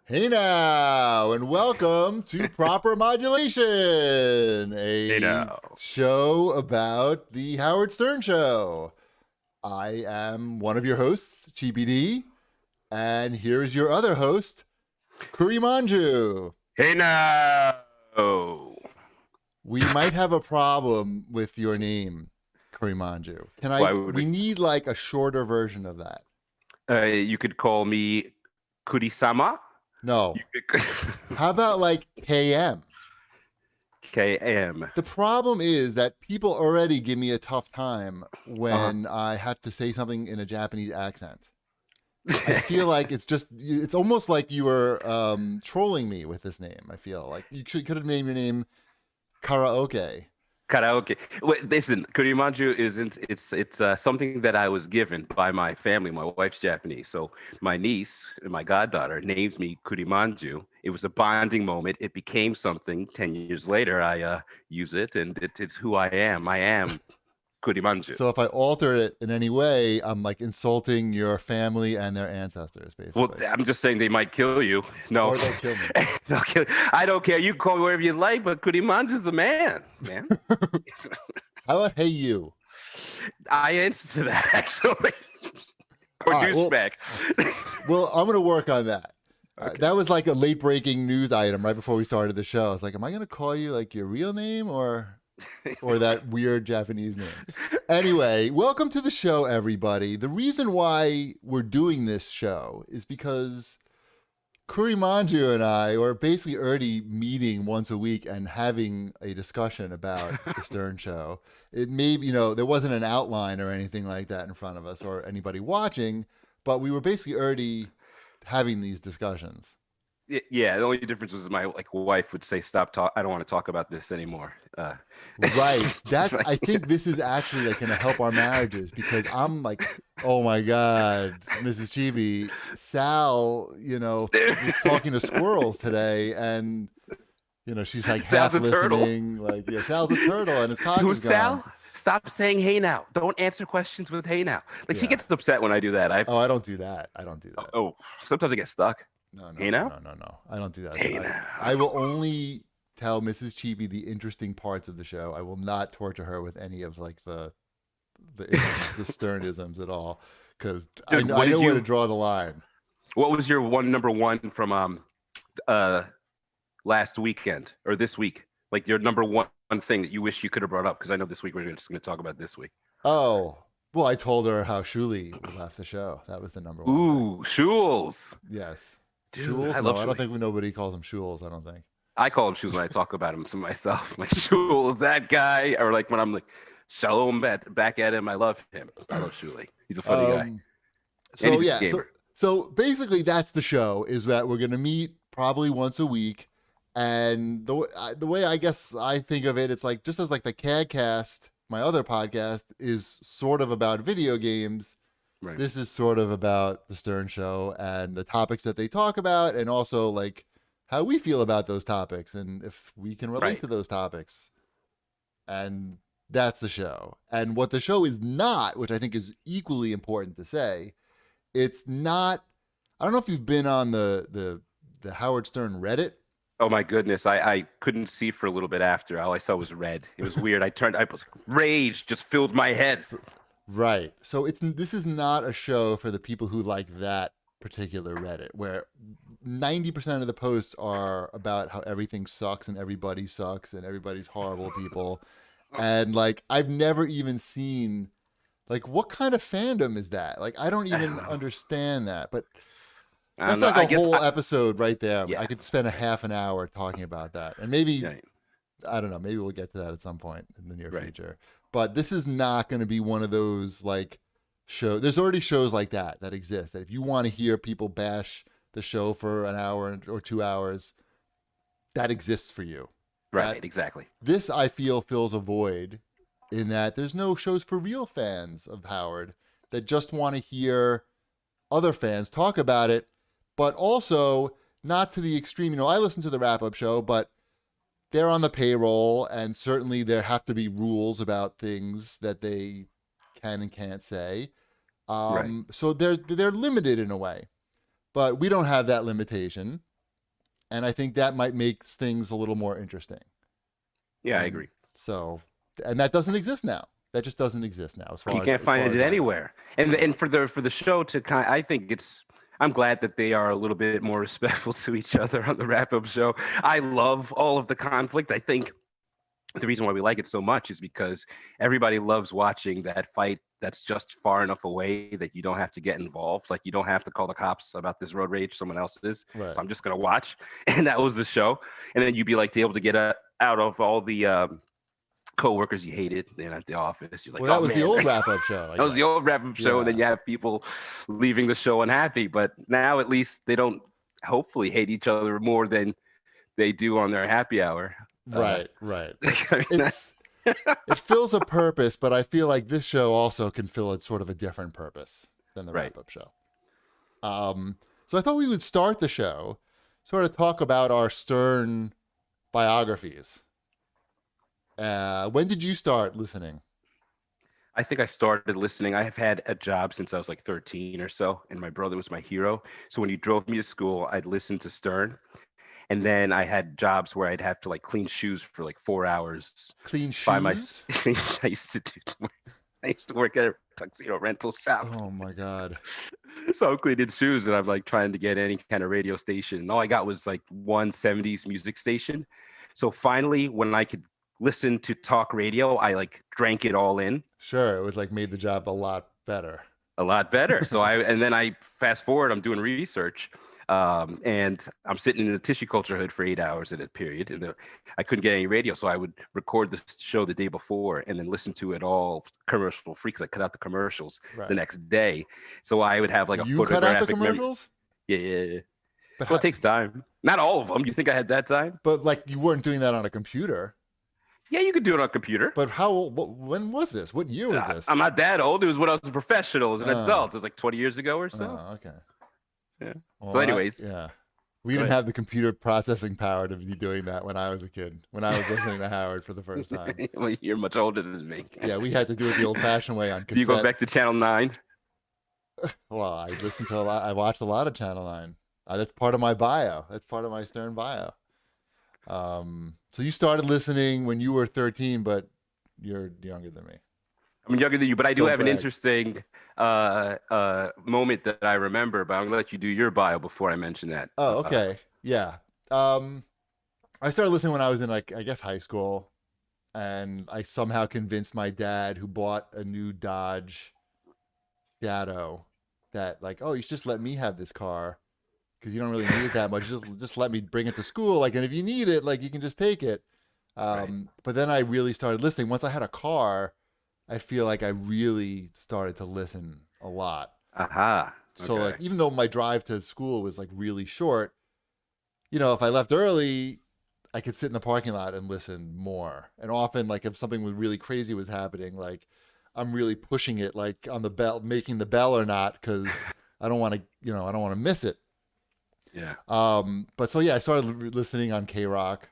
Hey now, and welcome to Proper Modulation, Hey a now. show about the Howard Stern Show. I am one of your hosts, GPD, and here's your other host, Kuri Manju. Hey now. We might have a problem with your name, Kuri Manju. Why would We we? need like a shorter version of that. You could call me Kurisama. You No. could How about like KM? KM. The problem is that people already give me a tough time Uh-huh. when I have to say something in a Japanese accent. I feel like it's almost like you were trolling me with this name. I feel like could have named your name Karaoke. Karaoke. Wait, listen, Kurimanju isn't. It's something that I was given by my family. My wife's Japanese, so my niece, my goddaughter, named me Kurimanju. It was a bonding moment. It became something. 10 years later, I use it, and it's who I am. I am Kurimanju. So if I alter it in any way, I'm like insulting your family and their ancestors, Well, basically. I'm just saying they might kill you. No, Or they'll kill me. they'll kill. I don't care. You can call me whatever you like, but Kurimanju's the man, man. How about hey you? I answer to that actually. Or All right. douchebag. Well, I'm gonna work on that. Okay. That was like a late breaking news item right before we started the show. I was like, am I going to call you like your real name or that weird Japanese name? Anyway, welcome to the show, everybody. The reason why we're doing this show is because Kurimanju and I were basically already meeting once a week and having a discussion about the Stern Show. It may, there wasn't an outline or anything like that in front of us or anybody watching, but we were basically already having these discussions. Yeah, the only difference was my wife would say, "Stop talk. I don't want to talk about this anymore." Right. It's I like, think this is actually like going to help our marriages because I'm like, oh my God, Mrs. Chibi, Sal, was talking to squirrels today and, she's like Sal's half a turtle. listening. Like, yeah, Sal's a turtle and his cock is Who's gone. Sal? Stop saying "Hey now." Don't answer questions with "Hey now." Like she Yeah. gets upset when I do that. Oh, I don't do that. I don't do Oh, that. oh, sometimes I get stuck. No, no, "Hey no, now." no, no, no. I don't do that. Hey now. I will only tell Mrs. Chibi the interesting parts of the show. I will not torture her with any of like the isms, the sternisms at all, because Dude, I know where to draw the line. what was your number one from uh last weekend or this week? Like your number one thing that you wish you could have brought up? Because I know this week we're just going to talk about this week. Oh, well, I told her how Shuli left the show. That was the number one thing. Ooh, Shules. Yes. Dude, I Shules? love No, I don't Shuli. think nobody calls him Shules, I don't think. I call him Shules when I talk about him to myself. My Shules, that guy. Or like when I'm like, shalom back at him. I love him. I love Shuli. He's a funny guy. Um, And so he's a yeah, gamer. so basically that's the show is that we're gonna meet probably once a week, and the way I guess I think of it, it's like just as like the CADcast, my other podcast, is sort of about video games. Right. This is sort of about the Stern Show and the topics that they talk about, and also like how we feel about those topics and if we can relate Right. to those topics. And that's the show. And what the show is not, which I think is equally important to say, it's not. I don't know if you've been on the Howard Stern Reddit. Oh my goodness. I couldn't see for a little bit after. All I saw was red. It was weird. I was rage just filled my head. Right. So this is not a show for the people who like that particular Reddit, where 90% of the posts are about how everything sucks and everybody sucks and everybody's horrible people. And like I've never even seen like what kind of fandom is that? Like I don't I even don't know. understand that. But I don't that's know. like I a guess whole episode right there. I yeah. could spend a Right. half an hour talking about that. And maybe Right. I don't know, maybe we'll get to that at some point in the near Right. future. But this is not going to be one of those like show. There's already shows like that exist. That if you want to hear people bash the show for an hour or 2 hours, that exists for you. That Right. Exactly. this I feel fills a void in that there's no shows for real fans of Howard that just want to hear other fans talk about it, but also not to the extreme. I listen to the wrap up show, but they're on the payroll, and certainly there have to be rules about things that they can and can't say. Right. So they're limited in a way, but we don't have that limitation. and I think that might make things a little more interesting. Yeah, I And agree. so, and that doesn't exist now. That just doesn't exist now, You can't as far find as it I know. anywhere. And Right. and for the show to kind, I think it's. I'm glad that they are a little bit more respectful to each other on the wrap up show. I love all of the conflict. I think the reason why we like it so much is because everybody loves watching that fight that's just far enough away that you don't have to get involved. Like you don't have to call the cops about this road rage, someone else is. Right. So I'm just gonna watch. And that was the show. And then you'd be like to able to get out of all the coworkers you hated then at the office. You're like, Well, that oh was the man, old that wrap up show, I was the guess. old wrap up show. And then Yeah. you have people leaving the show unhappy. But now at least they don't hopefully hate each other more than they do on their happy hour. Uh, Right. Right. I mean, It fills a purpose, but I feel like this show also can fill a sort of a different purpose than the right. wrap up show. So I thought we would start the show, sort of talk about our Stern biographies. When did you start listening? I think I started listening. I have had a job since I was like 13 or so, and my brother was my hero. So when he drove me to school, I'd listen to Stern. And then I had jobs where I'd have to like clean shoes for like 4 hours Clean by my. shoes? I used to do. I used to work at a tuxedo rental shop. Oh my God. So I'm cleaning shoes and I'm like trying to get any kind of radio station. And all I got was like one 70s music station. So finally, when I could listen to talk radio, I like drank it all in Sure, it was like made the job a lot better. a lot better. And then I fast forward, I'm doing research. And I'm sitting in the tissue culture hood for 8 hours in a period. And I couldn't get any radio. So I would record the show the day before and then listen to it all commercial free because I cut out the commercials the Right. next day. So I would have like a You cut out the photographic memory. commercials? Yeah, yeah, yeah. But Well, how, it takes time. Not all of them. You think I had that time? but like you weren't doing that on a computer. Yeah, you could do it on a computer. But when was this? What year was this? I'm not that old. It was when I was a professional, as an Oh, adult. It was like 20 years ago or so. okay. Yeah. Well, So, anyways, yeah. We go didn't ahead. have the computer processing power to be doing that when I was a kid, when I was listening to Howard for the first time. Well, you're much older than me. Yeah, we had to do it the old fashioned way on Do you go cassette. back to Channel 9? Well, I listened to a lot. I watched a lot of Channel 9. That's part of my bio. That's part of my Stern bio. So you started listening when you were 13, but you're younger than me. I'm younger than you, but I do Don't have an brag. interesting moment that I remember, but I'm going to let you do your bio before I mention that. Oh, okay. Yeah. I started listening when I was in like I guess high school, and I somehow convinced my dad, who bought a new Dodge Shadow, that like, oh, you should just let me have this car because you don't really need it that much. Just let me bring it to school, like, and if you need it, like, you can just take it. Right. But then I really started listening. Once I had a car, I feel like I really started to listen a lot. Aha. So Okay. like, even though my drive to school was like really short, if I left early, I could sit in the parking lot and listen more. And often, like if something was really crazy was happening, like I'm really pushing it, like on the bell, making the bell or not, because I don't want to, I don't want to miss it. Yeah. But so yeah, I started listening on K Rock,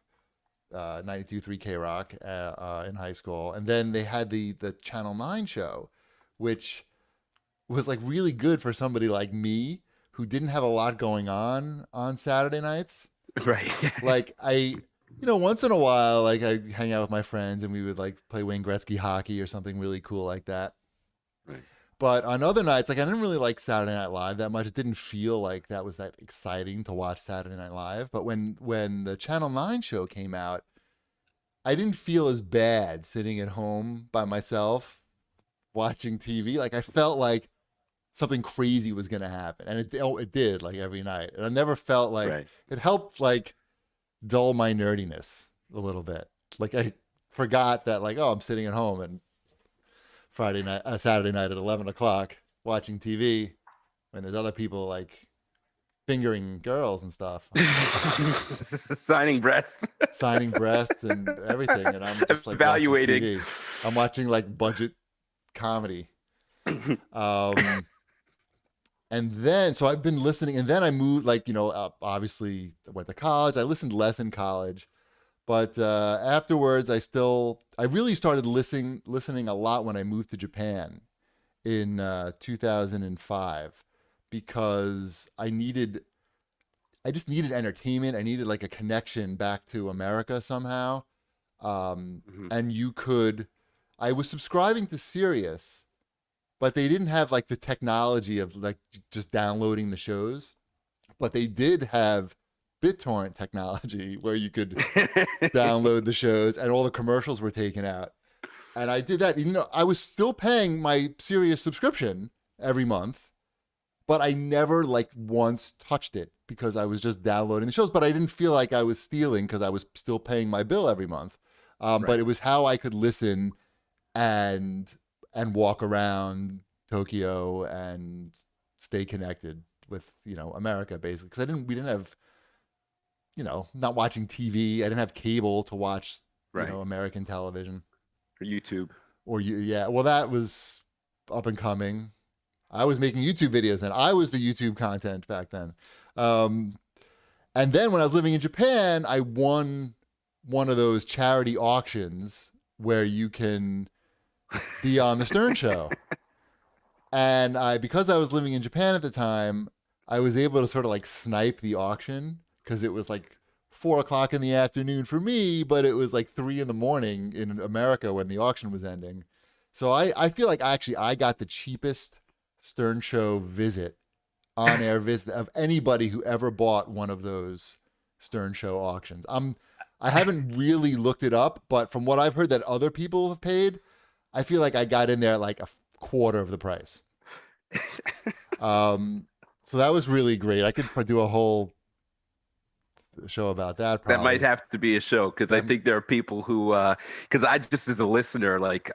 92.3 K Rock in high school, and then they had the Channel 9 show, which was like really good for somebody like me who didn't have a lot going on Saturday nights. Right. Like once in a while, like I hang out with my friends and we would like play Wayne Gretzky hockey or something really cool like that. Right. But on other nights, like I didn't really like Saturday Night Live that much. It didn't feel like that was that exciting to watch Saturday Night Live. But when the Channel 9 show came out, I didn't feel as bad sitting at home by myself watching TV. Like I felt like something crazy was going to happen. And it did, like every night. And I never felt like Right. it helped like dull my nerdiness a little bit. Like I forgot that like, oh, I'm sitting at home and Saturday night at 11 o'clock watching TV when there's other people like fingering girls and stuff, Signing breasts. signing breasts and everything. And I'm just like watching Evaluating. TV. I'm watching like budget comedy. And then, so I've been listening, and then I moved, like, obviously I went to college. I listened less in college, but afterwards, I really started listening a lot when I moved to Japan in 2005 because I just needed entertainment. I needed like a connection back to America somehow. Hmm. And you could, I was subscribing to Sirius, but they didn't have like the technology of like just downloading the shows. But they did have BitTorrent technology where you could download the shows and all the commercials were taken out. And I did that. You know, I was still paying my Sirius subscription every month, but I never like once touched it because I was just downloading the shows. But I didn't feel like I was stealing because I was still paying my bill every month. But Right. it was how I could listen and walk around Tokyo and stay connected with America basically because I didn't we didn't have not watching TV. I didn't have cable to watch Right. American television For YouTube. or you yeah well that was up and coming. I was making YouTube videos then. I was the YouTube content back then. Um, and then when I was living in Japan, I won one of those charity auctions where you can be on the Stern Show. And because I was living in Japan at the time, I was able to sort of like snipe the auction because it was like 4 o'clock in the afternoon for me, but it was like 3 in the morning in America when the auction was ending. So I feel like actually I got the cheapest Stern Show visit, on air visit of anybody who ever bought one of those Stern Show auctions. I haven't really looked it up, but from what I've heard that other people have paid, I feel like I got in there at like a quarter of the price. Um, so that was really great. I could do a whole show about that That might probably. have to be a show because I That think there are people who, because I just as a listener, like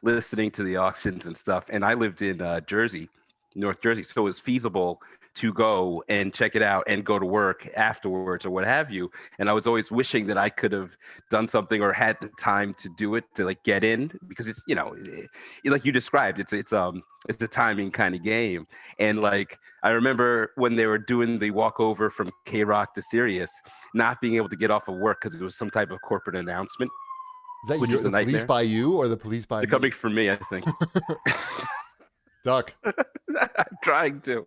listening to the auctions and stuff, and I lived in Jersey, North Jersey, so it was feasible to go and check it out and go to work afterwards or what have you. And I was always wishing that I could have done something or had the time to do it to like get in because it's like you described, it's a timing kind of game. And like I remember when they were doing the walkover from K Rock to Sirius not being able to get off of work because it was some type of corporate announcement, is that which your was a the police nightmare. by you or the police by They're me? coming for me, I think. Duck. I'm trying to.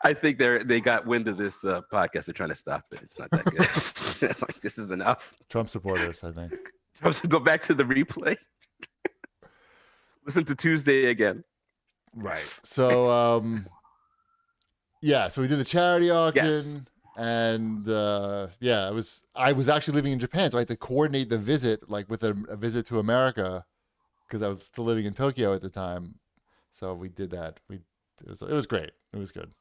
I think they got wind of this podcast. They're trying to stop it. It's not that good. Like this is enough. Trump supporters, I think. I'm just go back to the replay. Listen to Tuesday again. Right. So yeah, so we did the charity Yes. auction and yeah, I was actually living in Japan, so I had to coordinate the visit like with a visit to America because I was still living in Tokyo at the time. So we did that. It was great. It was good.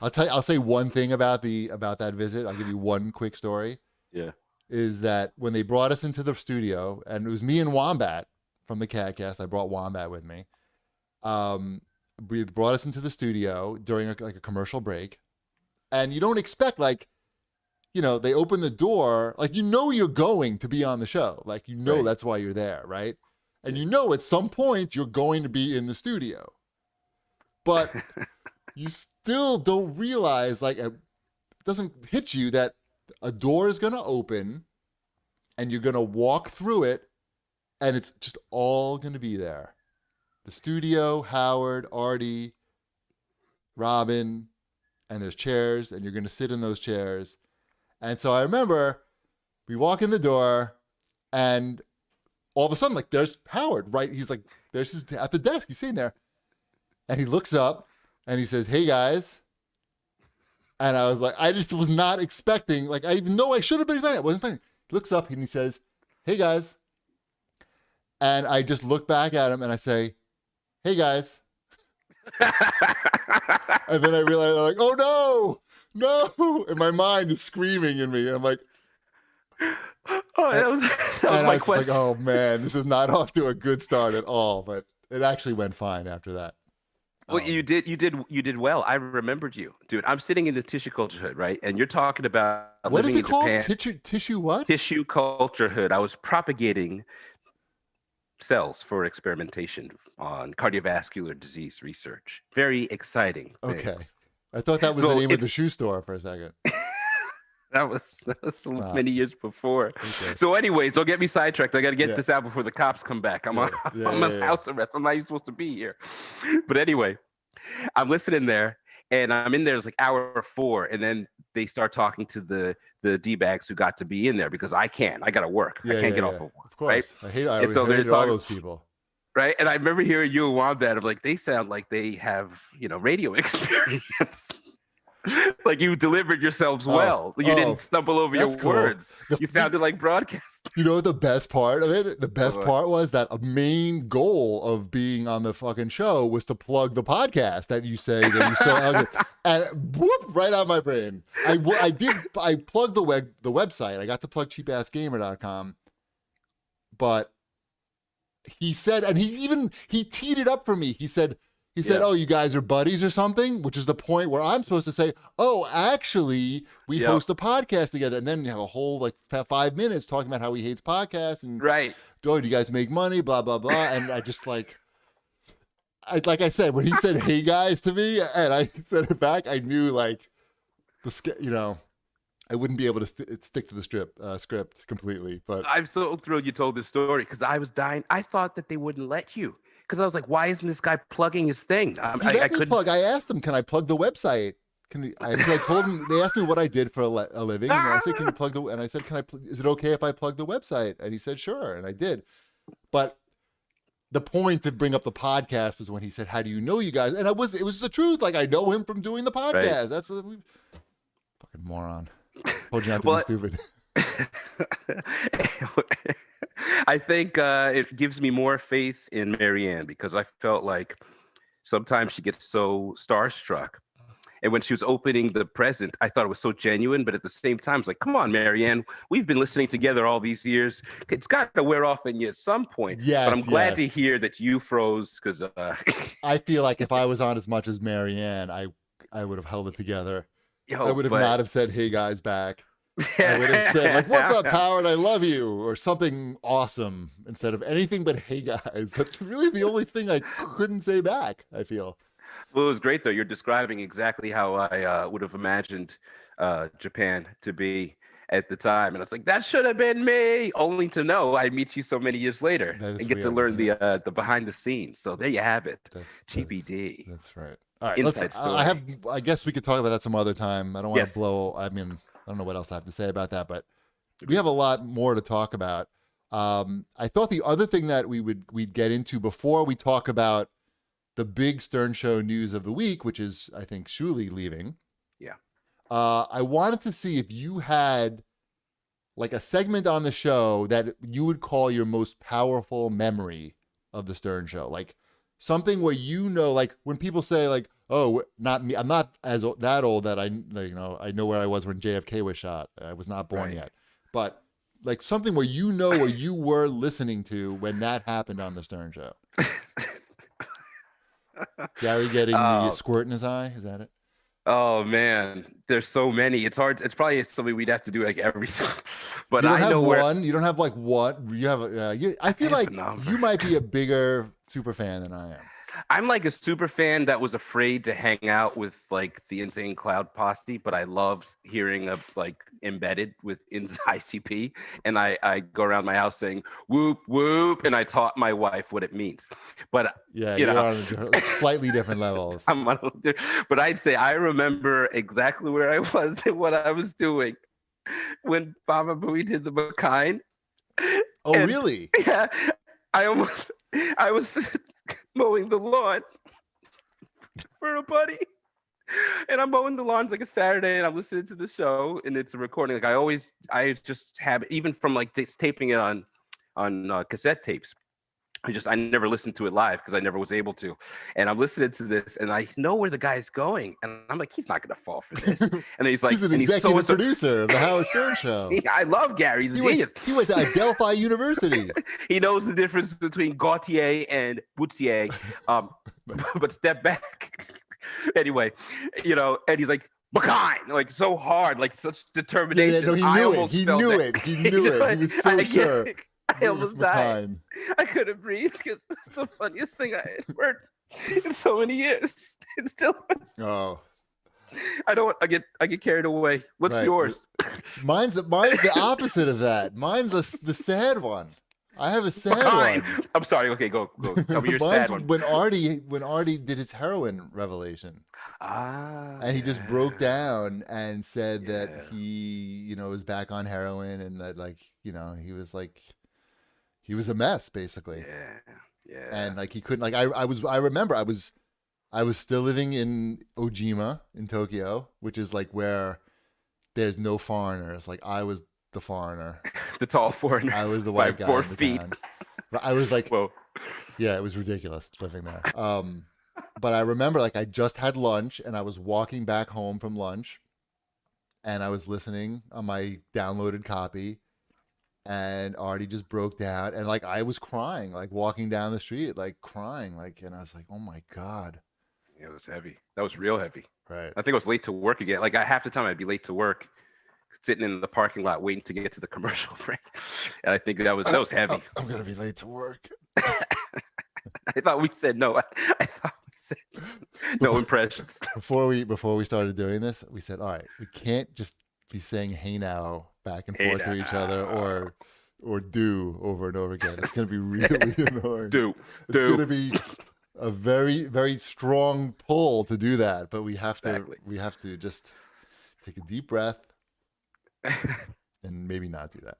I'll say one thing about that visit. I'll give you one quick story. Yeah. Is that when they brought us into the studio and it was me and Wombat from the Catcast. I brought Wombat with me. Um, we brought us into the studio during like a commercial break, and you don't expect like they open the door like you're going to be on the show, like Right. that's why you're there, right? And Yeah. at some point you're going to be in the studio, but you still don't realize like it doesn't hit you that a door is going to open and you're going to walk through it and it's just all going to be there. The studio, Howard, Artie, Robin, and there's chairs, and you're going to sit in those chairs. And so I remember we walk in the door, and all of a sudden, like, there's Howard, right? He's like, there's his at the desk. He's sitting there, and he looks up and he says, "Hey guys." And I was like, I just was not expecting, like, I even know I should have been expecting. I wasn't expecting. He looks up and he says, "Hey guys." And I just look back at him and I say, "Hey guys." And then I realized, I'm like, oh no, no. And my mind is screaming in me. And I'm like, Oh, and, that was and I my was just like, question. oh man, this is not off to a good start at all. But it actually went fine after that. Well, Um, you did well. I remembered you, dude. I'm sitting in the tissue culture hood, right? And you're talking about what is living it in called? Japan, Tissue what? tissue culture hood. I was propagating cells for experimentation on cardiovascular disease research. Very exciting Okay. things. I thought that was the So name of it's the shoe store for a second. that was Ah, many years before. okay. So, anyways, don't get me sidetracked. I got to get Yeah. this out before the cops come back. I'm on Yeah. Yeah. I'm on Yeah. Yeah. house arrest. I'm not even supposed to be here. But anyway, I'm listening there, and I'm in there. It's like hour 4, and then they start talking to the d-bags who got to be in there, because I can't. I got to work. I Yeah, can't yeah, get yeah. off of work, Of right? course. I And so they're hated all talking, those people. right? And I remember hearing you and Wombat. I'm like, they sound like they have, radio experience. Like you delivered yourselves well. You didn't stumble over your that's cool. words. You sounded like broadcast. You know what the best part of it? The best What? part was that a main goal of being on the fucking show was to plug the podcast that you say that you so and whoop, right out of my brain. I plugged the website. I got to plug cheapassgamer.com, but he said, and he teed it up for me. He said, oh, you guys are buddies or something, which is the point where I'm supposed to say, oh, actually, we host a podcast together. And then you have a whole like 5 minutes talking about how he hates podcasts and, right. oh, do you guys make money, blah, blah, blah. And I just like I said, when he said, hey, guys, to me, and I said it back, I knew like, I wouldn't be able to stick to the script completely. But I'm so thrilled you told this story, because I was dying. I thought that they wouldn't let you. Because I was like, why isn't this guy plugging his thing? I couldn't plug. I asked him, can I plug the website? I told him, they asked me what I did for a living. And I said, can you plug and I said, is it okay if I plug the website? And he said, sure. And I did. But the point to bring up the podcast was when he said, how do you know you guys? And it was the truth. Like, I know him from doing the podcast. Right. That's what fucking moron. Told you not to be stupid. I think it gives me more faith in Marianne, because I felt like sometimes she gets so starstruck. And when she was opening the present, I thought it was so genuine. But at the same time, it's like, come on, Marianne, we've been listening together all these years. It's got to wear off in you at some point. Yes, but I'm glad to hear that you froze, because I feel like if I was on as much as Marianne, I would have held it together. I would have not have said, hey, guys, back. I would have said, like, what's up, Howard? I love you, or something awesome, instead of anything but, hey, guys. That's really the only thing I couldn't say back, I feel. Well, it was great, though. You're describing exactly how I would have imagined Japan to be at the time. And it's like, that should have been me, only to know I meet you so many years later and get to learn the behind the scenes. So there you have it. GPD. That's right. All right. I guess we could talk about that some other time. I don't want to blow. I mean, I don't know what else I have to say about that, but we have a lot more to talk about. I thought the other thing that we'd get into before we talk about the big Stern Show news of the week, which is, I think, Shuli leaving. Yeah. I wanted to see if you had like a segment on the show that you would call your most powerful memory of the Stern Show, like something where like when people say like, oh, not me, I'm not that old that I know where I was when JFK was shot. I was not born yet, but like something where where you were listening to when that happened on the Stern Show. Gary getting the squirt in his eye, is that it? Oh man, there's so many. It's hard. It's probably something we'd have to do like every. But you don't I have know one. You don't have like what you have. I feel like you might be a bigger super fan than I am. I'm like a super fan that was afraid to hang out with like the Insane Cloud Posse, but I loved hearing of like embedded within ICP, and I go around my house saying whoop whoop, and I taught my wife what it means. But yeah, you're on a slightly different level. But I'd say I remember exactly where I was and what I was doing when Baba Booey did the Makine. Oh, really? Yeah, I was mowing the lawn for a buddy, and I'm mowing the lawns like a Saturday, and I'm listening to the show, and it's a recording. Like I just have, even from like taping it on cassette tapes. I never listened to it live because I never was able to. And I'm listening to this, and I know where the guy's going, and I'm like, he's not going to fall for this. And then he's like, he's an executive producer of the Howard Stern Show. I love Gary. He's a genius. He went to Adelphi University. He knows the difference between Gautier and Boutier, but step back. Anyway, and he's like, Bakine, like so hard, like such determination. Yeah, no, he knew it. He knew it. He was so sure. I almost died. I couldn't breathe because it's the funniest thing I had heard in so many years. It still was. Oh, I get carried away. What's yours? Mine's the opposite of that. Mine's the sad one. I have a sad Fine. one. I'm sorry. Okay, go. Tell me your Mine's sad one. when Artie did his heroin revelation. Ah, And he just broke yeah, down and said that yeah, he, was back on heroin and that like, he was a mess basically. yeah, yeah. And like he couldn't like I remember I was still living in Ojima in Tokyo, which is like where there's no foreigners. Like I was the foreigner. The tall foreigner, I was the white five, guy four in the feet. town. But I was like, Well, yeah, it was ridiculous living there. But I remember like I just had lunch and I was walking back home from lunch and I was listening on my downloaded copy and Artie just broke down and like I was crying, like walking down the street, like crying, like and I was like, oh my God. it was heavy. That was real heavy. Right. I think I was late to work again. Like half the time I'd be late to work, sitting in the parking lot waiting to get to the commercial break. And I think that was heavy. I'm gonna be late to work. I thought we said no. I thought we said no impressions. Before we started doing this, we said, all right, we can't just be saying hey now back and Hey forth to each other now. or do over and over again. It's gonna be really annoying. Do It's do gonna be a very, very strong pull to do that, but exactly. we have to just take a deep breath and maybe not do that.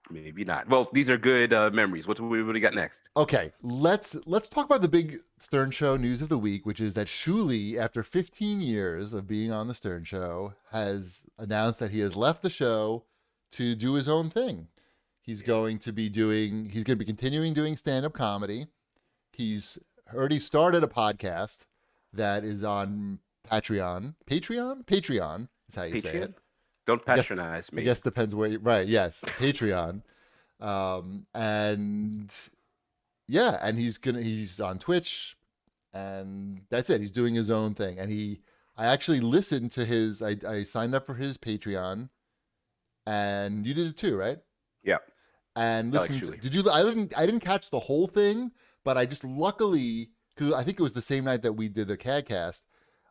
Maybe not. Well, these are good memories. What do we got next? Okay, let's talk about the big Stern Show news of the week, which is that Shuli, after 15 years of being on the Stern Show, has announced that he has left the show to do his own thing. He's going to be continuing doing stand-up comedy. He's already started a podcast that is on Patreon is how you say it. Patreon? Don't I guess patronize I me. guess depends where you, right, yes, Patreon. And yeah, and he's on Twitch and that's it. He's doing his own thing. And I actually listened to I signed up for his Patreon and you did it too, right? Yeah, And I like listened to, Shuli. I didn't catch the whole thing, but I just luckily, because I think it was the same night that we did the CADcast,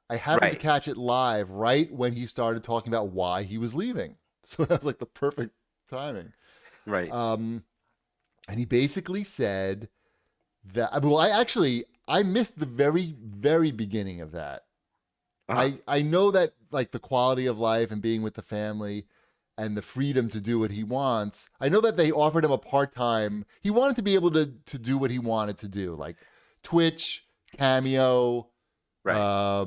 I happened to Right, catch it live right when he started talking about why he was leaving. So that was like the perfect timing. right. Um, and he basically said that, well, I missed the very, very beginning of that. Uh-huh. I know that like the quality of life and being with the family and the freedom to do what he wants. I know that they offered him a part-time. He wanted to be able to do what he wanted to do, like Twitch, Cameo, Right.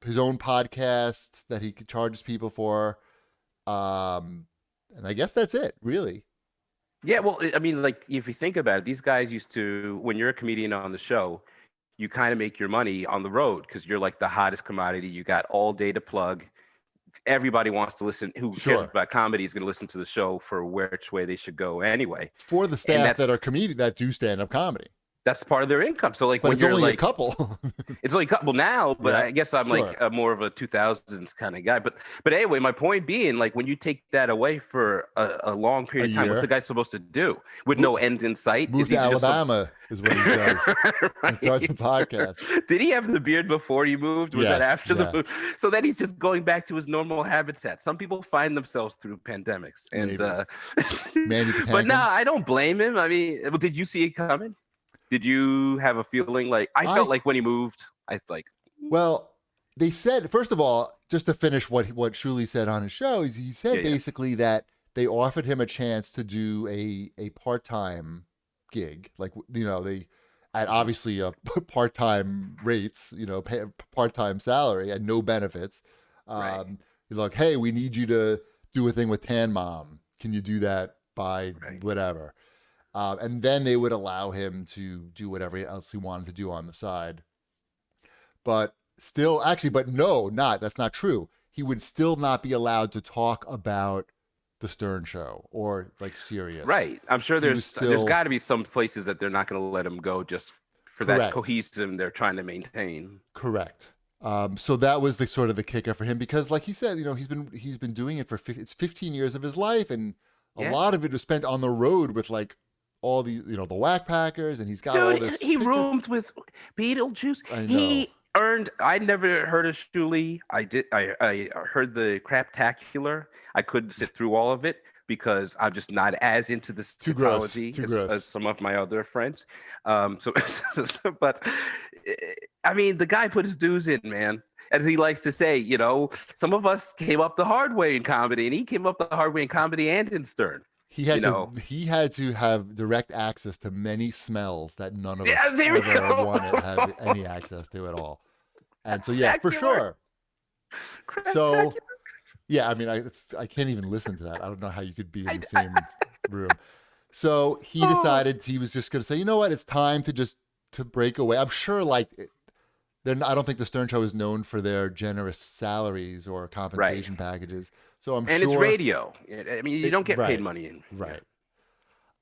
his own podcast that he charges people for. And I guess that's it, really. Yeah, well, I mean, like if you think about it, these guys used to, when you're a comedian on the show, you kind of make your money on the road because you're like the hottest commodity. You got all day to plug. Everybody wants to listen. Who cares Sure. about comedy is going to listen to the show for which way they should go anyway. For the And staff that are comedian that do stand-up comedy. that's part of their income. So like But when it's you're only a like couple. it's only a couple now, but Yeah, I guess I'm sure. like more of a 2000s kind of guy. But anyway, my point being, like when you take that away for a long A period of time, what's the year. guy supposed to do with no end in sight? Move Is to he just Alabama is what he does. And starts a right? podcast. Did he have the beard before he moved? Was that Yes, after the yeah, move? So then he's just going back to his normal habitat. Some people find themselves through pandemics, and maybe. Mandy but no, Patinkin. I don't blame him. I mean, well, did you see it coming? Did you have a feeling like I felt I like when he moved, I was like, Well, they said first of all, just to finish what Shuli said on his show, he yeah, said yeah, basically that they offered him a chance to do a part time gig, like they at mhm, obviously a part time rates, part time salary and no benefits. right, He's like, hey, we need you to do a thing with Tan Mom. Can you do that by right. whatever? And then they would allow him to do whatever else he wanted to do on the side. But still, actually, but no, that's not true. He would still not be allowed to talk about the Stern Show or like Sirius. Right. I'm sure He was there's still got to be some places that they're not going to let him go just for that correct. cohesive they're trying to maintain. Correct. So that was the sort of the kicker for him because, like he said, he's been doing it for it's 15 years of his life, and a Yeah. lot of it was spent on the road with like all the the whack packers, and he's got all Dude, this he picture. roomed with Beetlejuice. I know. He earned. I never heard of Shuli. I did. I heard the Craptacular. I couldn't sit through all of it. because I'm just not as into the Too gross. scatology Too as gross. some of my other friends. So, but I mean, the guy put his dues in, man. As he likes to say, some of us came up the hard way in comedy, and he came up the hard way in comedy and in Stern. He You had to know, he had to have direct access to many smells that none of us yeah, there we ever go. want to have any access to at all. And so yeah, for Spectacular, sure. So spectacular. yeah, I mean, I can't even listen to that. I don't know how you could be in I, the I, same room. So he oh, decided he was just going to say, you know what, it's time to just to break away. I'm sure they're not, I don't think the Stern Show is known for their generous salaries or right. compensation packages. So I'm And it's sure radio. I mean, you don't get paid right, money in. Yeah.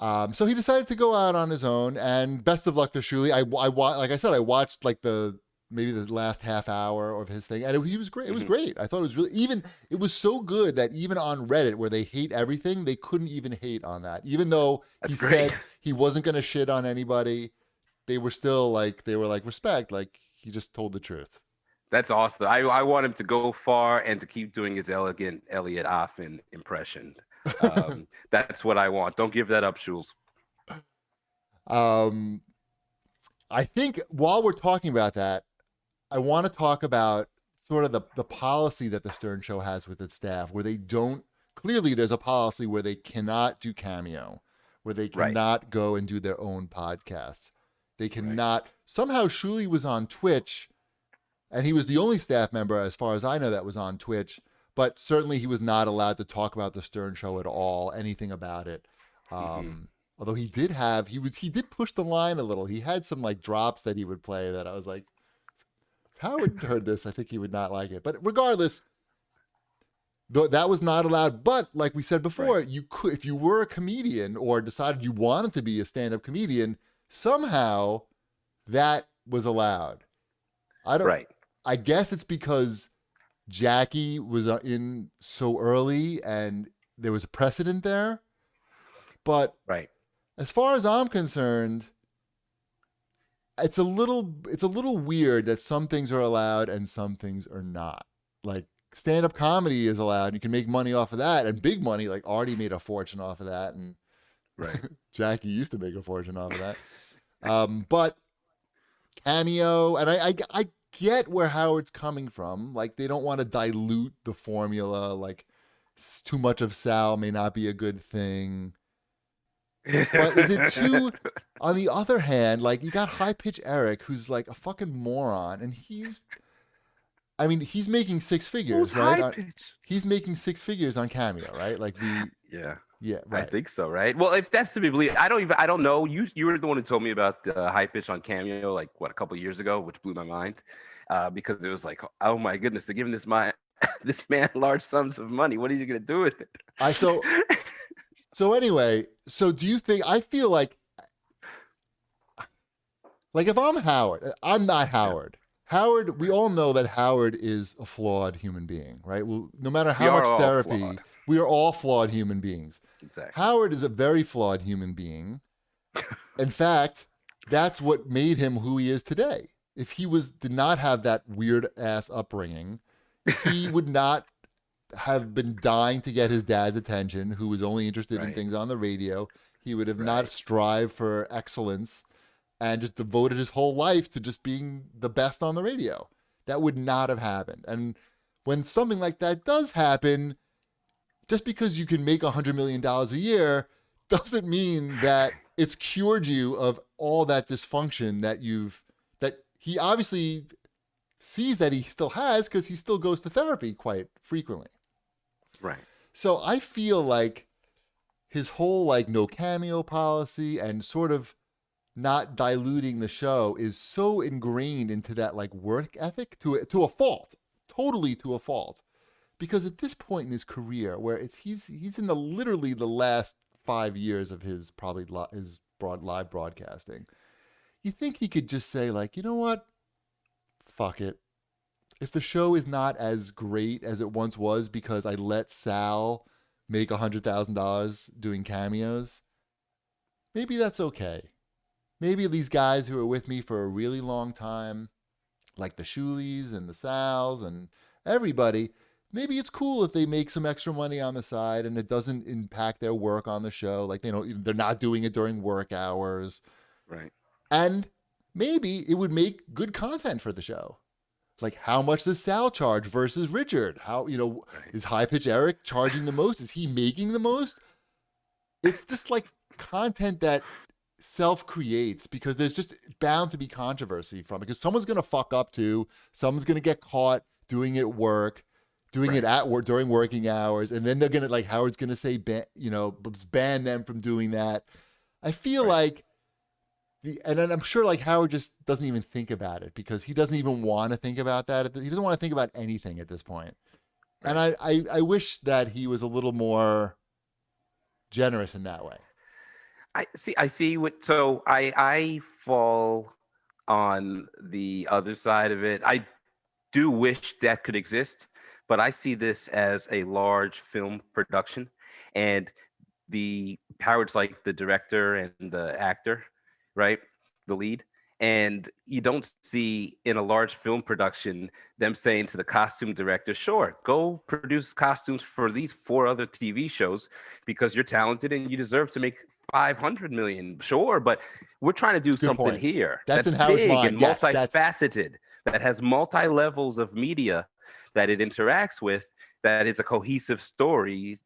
right. So he decided to go out on his own, and best of luck to Shuli. Like I said, I watched like maybe the last half hour of his thing, and he was great. It was Hmm. great. I thought it was really even. It was so good that even on Reddit, where they hate everything, they couldn't even hate on that. Even though he That's great. said he wasn't going to shit on anybody, they were still like respect. Like he just told the truth. That's awesome. I want him to go far and to keep doing his elegant Elliot Offen impression. That's what I want. Don't give that up, Schulz. um, I think while we're talking about that, I want to talk about sort of the policy that the Stern Show has with its staff, where they don't clearly there's a policy where they cannot do cameo, where they Right, cannot go and do their own podcasts. They right. cannot. Somehow Shuli was on Twitch, and he was the only staff member, as far as I know, that was on Twitch. But certainly he was not allowed to talk about the Stern Show at all, anything about it. Hmm. Although he did push the line a little. He had some like drops that he would play that I was like, if Howard heard this, I think he would not like it. But regardless, that was not allowed. But like we said Right, before, you could, if you were a comedian or decided you wanted to be a stand-up comedian, somehow that was allowed. I don't. right, I guess it's because Jackie was in so early and there was a precedent there. But right. as far as I'm concerned, it's a little weird that some things are allowed and some things are not. Like stand up comedy is allowed, you can make money off of that, and big money. Like Artie made a fortune off of that, and Right. Jackie used to make a fortune off of that. But cameo, and I get where Howard's coming from. Like they don't want to dilute the formula. Like too much of Sal may not be a good thing. But is it too? On the other hand, like you got high pitch Eric, who's like a fucking moron, and I mean, he's making six Who's figures, right? high pitch? He's making six figures on Cameo, right? Like Yeah, yeah, I right. think so. Right. Well, if that's to be believed, I don't know. You were the one who told me about the high pitch on Cameo, like what, a couple years ago, which blew my mind, because it was like, oh my goodness, they're giving this man large sums of money. What is he gonna do with it? I so anyway, so do you think? I feel like if I'm Howard, I'm not Yeah, Howard. Howard, we all know that Howard is a flawed human being, right? Well, no matter we how are much all therapy, flawed. we are all flawed human beings. Exactly. Howard is a very flawed human being. In fact, that's what made him who he is today. If he did not have that weird ass upbringing, he would not have been dying to get his dad's attention, who was only interested in Right. things on the radio. He would have not Right. strived for excellence and just devoted his whole life to just being the best on the radio. That would not have happened. And when something like that does happen, just because you can make $100 million a year doesn't mean that it's cured you of all that dysfunction that he obviously sees that he still has because he still goes to therapy quite frequently. Right. So I feel like his whole like no cameo policy and sort of not diluting the show is so ingrained into that like work ethic to a fault, totally to a fault. Because at this point in his career, where he's in the literally the last 5 years of his probably his live broadcasting, you think he could just say like, you know what, fuck it. If the show is not as great as it once was because I let Sal make $100,000 doing cameos, maybe that's okay. Maybe these guys who are with me for a really long time, like the Shuleys and the Sals and everybody, maybe it's cool if they make some extra money on the side and it doesn't impact their work on the show. Like they're not doing it during work hours. Right. And maybe it would make good content for the show. Like how much does Sal charge versus Richard? How, Right. is High Pitch Eric charging the most? Is he making the most? It's just like content that self creates because there's just bound to be controversy from it because someone's going to fuck up too. Someone's going to get caught doing it work, doing it Right. at work during working hours. And then they're going to, like, Howard's going to say, ban them from doing that. I feel Right. like and then I'm sure like Howard just doesn't even think about it because he doesn't even want to think about that. He doesn't want to think about anything at this point. And Right. I wish that he was a little more generous in that way. I see what so I fall on the other side of it. I do wish that could exist, but I see this as a large film production, and the Howard's like the director and the actor, right? The lead. And you don't see in a large film production them saying to the costume director, sure, go produce costumes for these 4 other TV shows because you're talented and you deserve to make 500 million. Sure, but we're trying to It's do a good something point. here That's that's in Howard's big mind. and Yes, that's multifaceted, that has multi levels of media that it interacts with, that it's a cohesive story.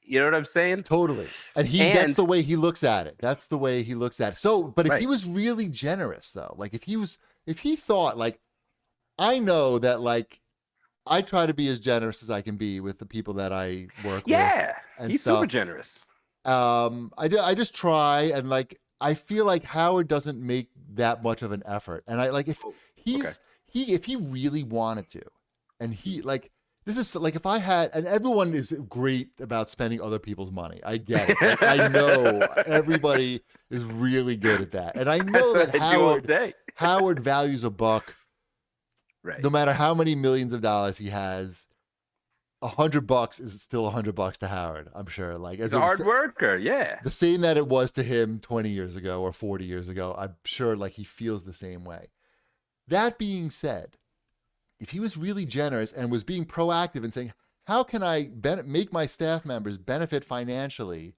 You know what I'm saying? totally. And that's And the way he looks at it. That's the way he looks at it. So, but if he right, was really generous though, like if he thought like, I know that like I try to be as generous as I can be with the people that I work with yeah, and he's super stuff. generous. I just try and like I feel like Howard doesn't make that much of an effort. And I like if Oh, okay. if he really wanted to, and he like this is like if I had and everyone is great about spending other people's money. I get it. Like I know everybody is really good at that. And I That's know that what I do all day. Howard values a buck Right. no matter how many millions of dollars he has. $100 is still $100 to Howard. I'm sure. Like He's as a it was hard worker. Yeah. the same that it was to him 20 years ago or 40 years ago. I'm sure like he feels the same way. That being said, if he was really generous and was being proactive and saying, how can I make my staff members benefit financially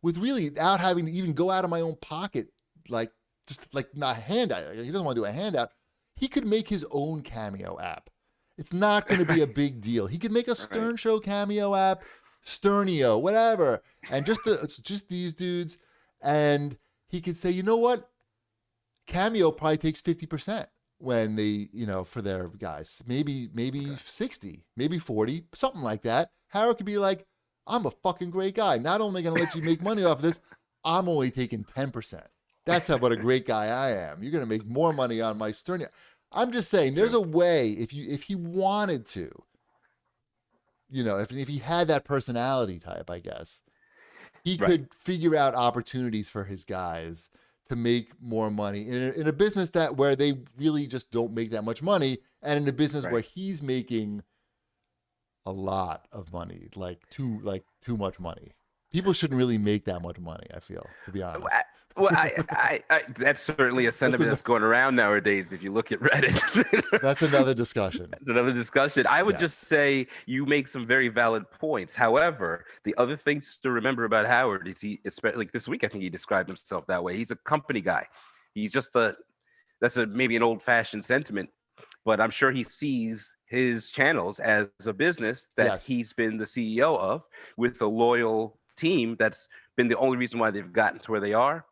with really without having to even go out of my own pocket, like just like not a handout. He doesn't want to do a handout. He could make his own Cameo app. It's not going to be a big deal. He could make a Right. Stern Show Cameo app, Sternio, whatever, and it's just these dudes. And he could say, you know what? Cameo probably takes 50% when they, for their guys. Maybe Okay. 60, maybe 40, something like that. Howard could be like, I'm a fucking great guy. Not only going to let you make money off of this, I'm only taking 10%. That's how what a great guy I am. You're going to make more money on my Sternio. I'm just saying there's True. a way if he wanted to, if he had that personality type, I guess, he Right. could figure out opportunities for his guys to make more money in a business where they really just don't make that much money, and in a business where Right. he's making a lot of money, too much money. People shouldn't really make that much money. I feel, to be honest. Well, that's certainly a that's sentiment that's going around nowadays. If you look at Reddit, that's another discussion. that's another discussion. I would just Yes. say you make some very valid points. However, the other things to remember about Howard is especially like this week, I think he described himself that way. He's a company guy. He's just that's maybe an old fashioned sentiment, but I'm sure he sees his channels as a business that Yes. he's been the CEO of with a loyal team that's been the only reason why they've gotten to where they are.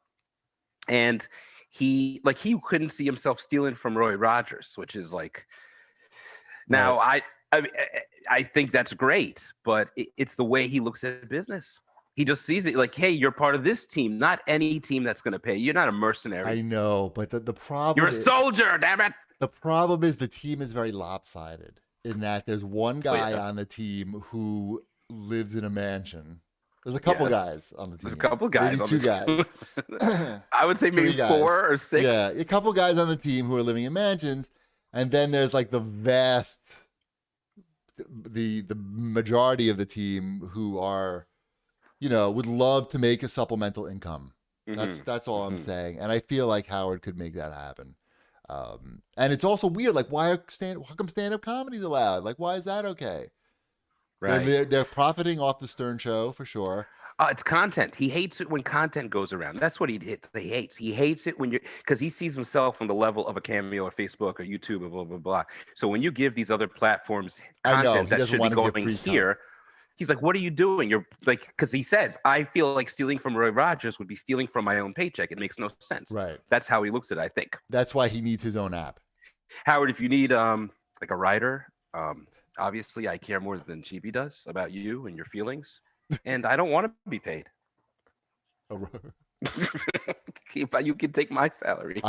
And he couldn't see himself stealing from Roy Rogers, which is like now Right. I think that's great, but it's the way he looks at business. He just sees it like, hey, you're part of this team, not any team that's going to pay. You're not a mercenary. I know, but the You're problem a is, soldier, damn it. the team is very lopsided in that there's one Oh guy yeah, on the team who lives in a mansion. There's a couple yes. guys on the There's a team. couple guys Maybe on two the guys. I would say maybe Three guys. 4 or 6. Yeah, a couple guys on the team who are living in mansions, and then there's like the majority of the team who are, would love to make a supplemental income. Mm-hmm. That's all I'm Mm-hmm. saying, and I feel like Howard could make that happen. And it's also weird, like how come stand up comedy's allowed? Like, why is that okay? Right. They're profiting off the Stern show for sure. It's content. He hates it when content goes around. That's what he hates. He hates it when you're because he sees himself on the level of a Cameo or Facebook or YouTube or blah blah blah. So when you give these other platforms I know content he that doesn't should be want to give going free content. here, he's like, "What are you doing? You're like," because he says, "I feel like stealing from Roy Rogers would be stealing from my own paycheck. It makes no sense." Right. That's how he looks at it, I think. That's why he needs his own app. Howard, if you need like a writer, obviously I care more than GB does about you and your feelings, and I don't want to be paid. You can take my salary.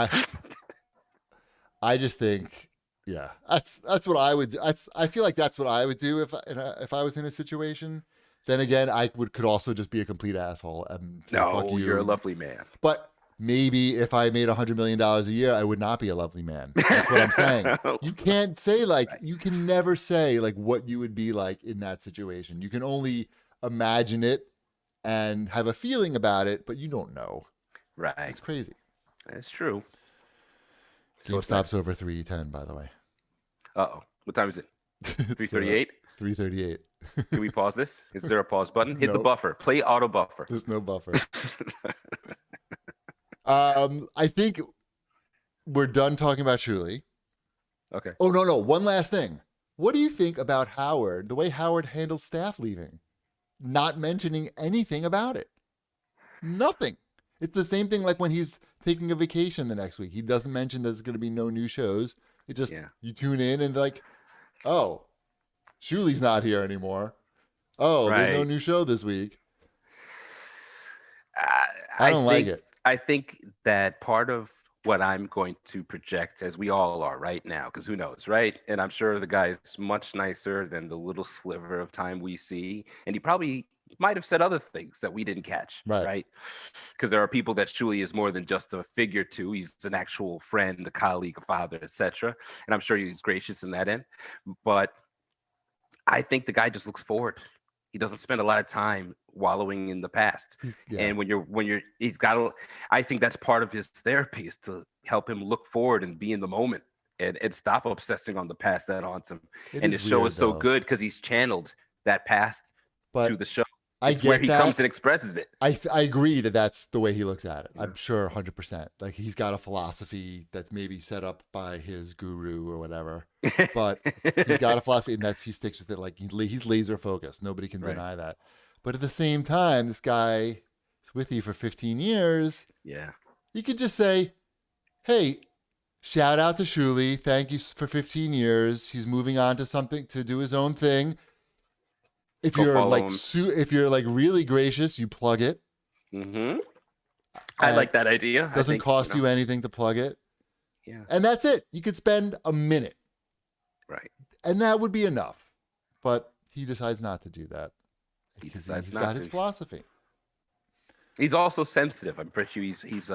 I just think, yeah, that's what I would do. I feel like that's what I would do if I was in a situation. Then again, I could also just be a complete asshole and say, No, fuck you. you're a lovely man. But maybe if I made $100 million a year, I would not be a lovely man. That's what I'm saying. You can't say like, Right. you can never say like what you would be like in that situation. You can only imagine it and have a feeling about it, but you don't know. Right. It's crazy. That's true. GameStop's over 310, by the way. Uh-oh. What time is it? 3:38? 3:38. Can we pause this? Is there a pause button? Hit the Nope. buffer. Play auto buffer. There's no buffer. I think we're done talking about Shuli. Okay. Oh, no. One last thing. What do you think about Howard, the way Howard handles staff leaving? Not mentioning anything about it. Nothing. It's the same thing like when he's taking a vacation the next week. He doesn't mention there's going to be no new shows. It just, you tune in and like, oh, Shuli's not here anymore. Oh, there's no new show this week. I don't like it. I think that part of what I'm going to project, as we all are right now, because who knows, right? And I'm sure the guy is much nicer than the little sliver of time we see. And he probably might have said other things that we didn't catch, right? Because there are people that Shuli is more than just a figure to. He's an actual friend, a colleague, a father, etc. And I'm sure he's gracious in that end. But I think the guy just looks forward. He doesn't spend a lot of time wallowing in the past. And he's got to, I think that's part of his therapy is to help him look forward and be in the moment and stop obsessing on the past that haunts him. And the show is so good because he's channeled that past to the show. It's where he comes and expresses it. I agree that that's the way he looks at it. I'm sure 100%. Like he's got a philosophy that's maybe set up by his guru or whatever, but he's got a philosophy and he sticks with it. Like he's laser focused. Nobody can deny that. But at the same time, this guy is with you for 15 years. Yeah. You could just say, hey, shout out to Shuli. Thank you for 15 years. He's moving on to something to do his own thing. If you're like really gracious, you plug it. Mm-hmm. I like that idea. Doesn't cost you anything to plug it. Yeah. And that's it. You could spend a minute. Right. And that would be enough. But he decides not to do that. He's got his philosophy. He's also sensitive. I'm pretty sure he's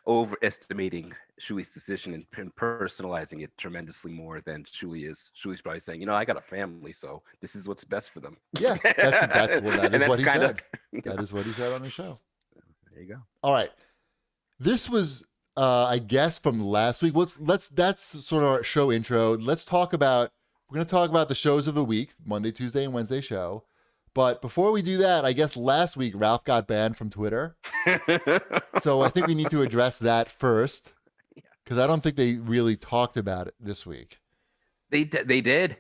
overestimating Shuli's decision and personalizing it tremendously more than Shuli is. Shuli's probably saying, I got a family, so this is what's best for them. Yeah, that is what he said. That is what he said on the show. There you go. All right. This was, I guess, from last week. That's sort of our show intro. We're going to talk about the shows of the week, Monday, Tuesday, and Wednesday show. But before we do that, I guess last week Ralph got banned from Twitter. So I think we need to address that first because I don't think they really talked about it this week. They did.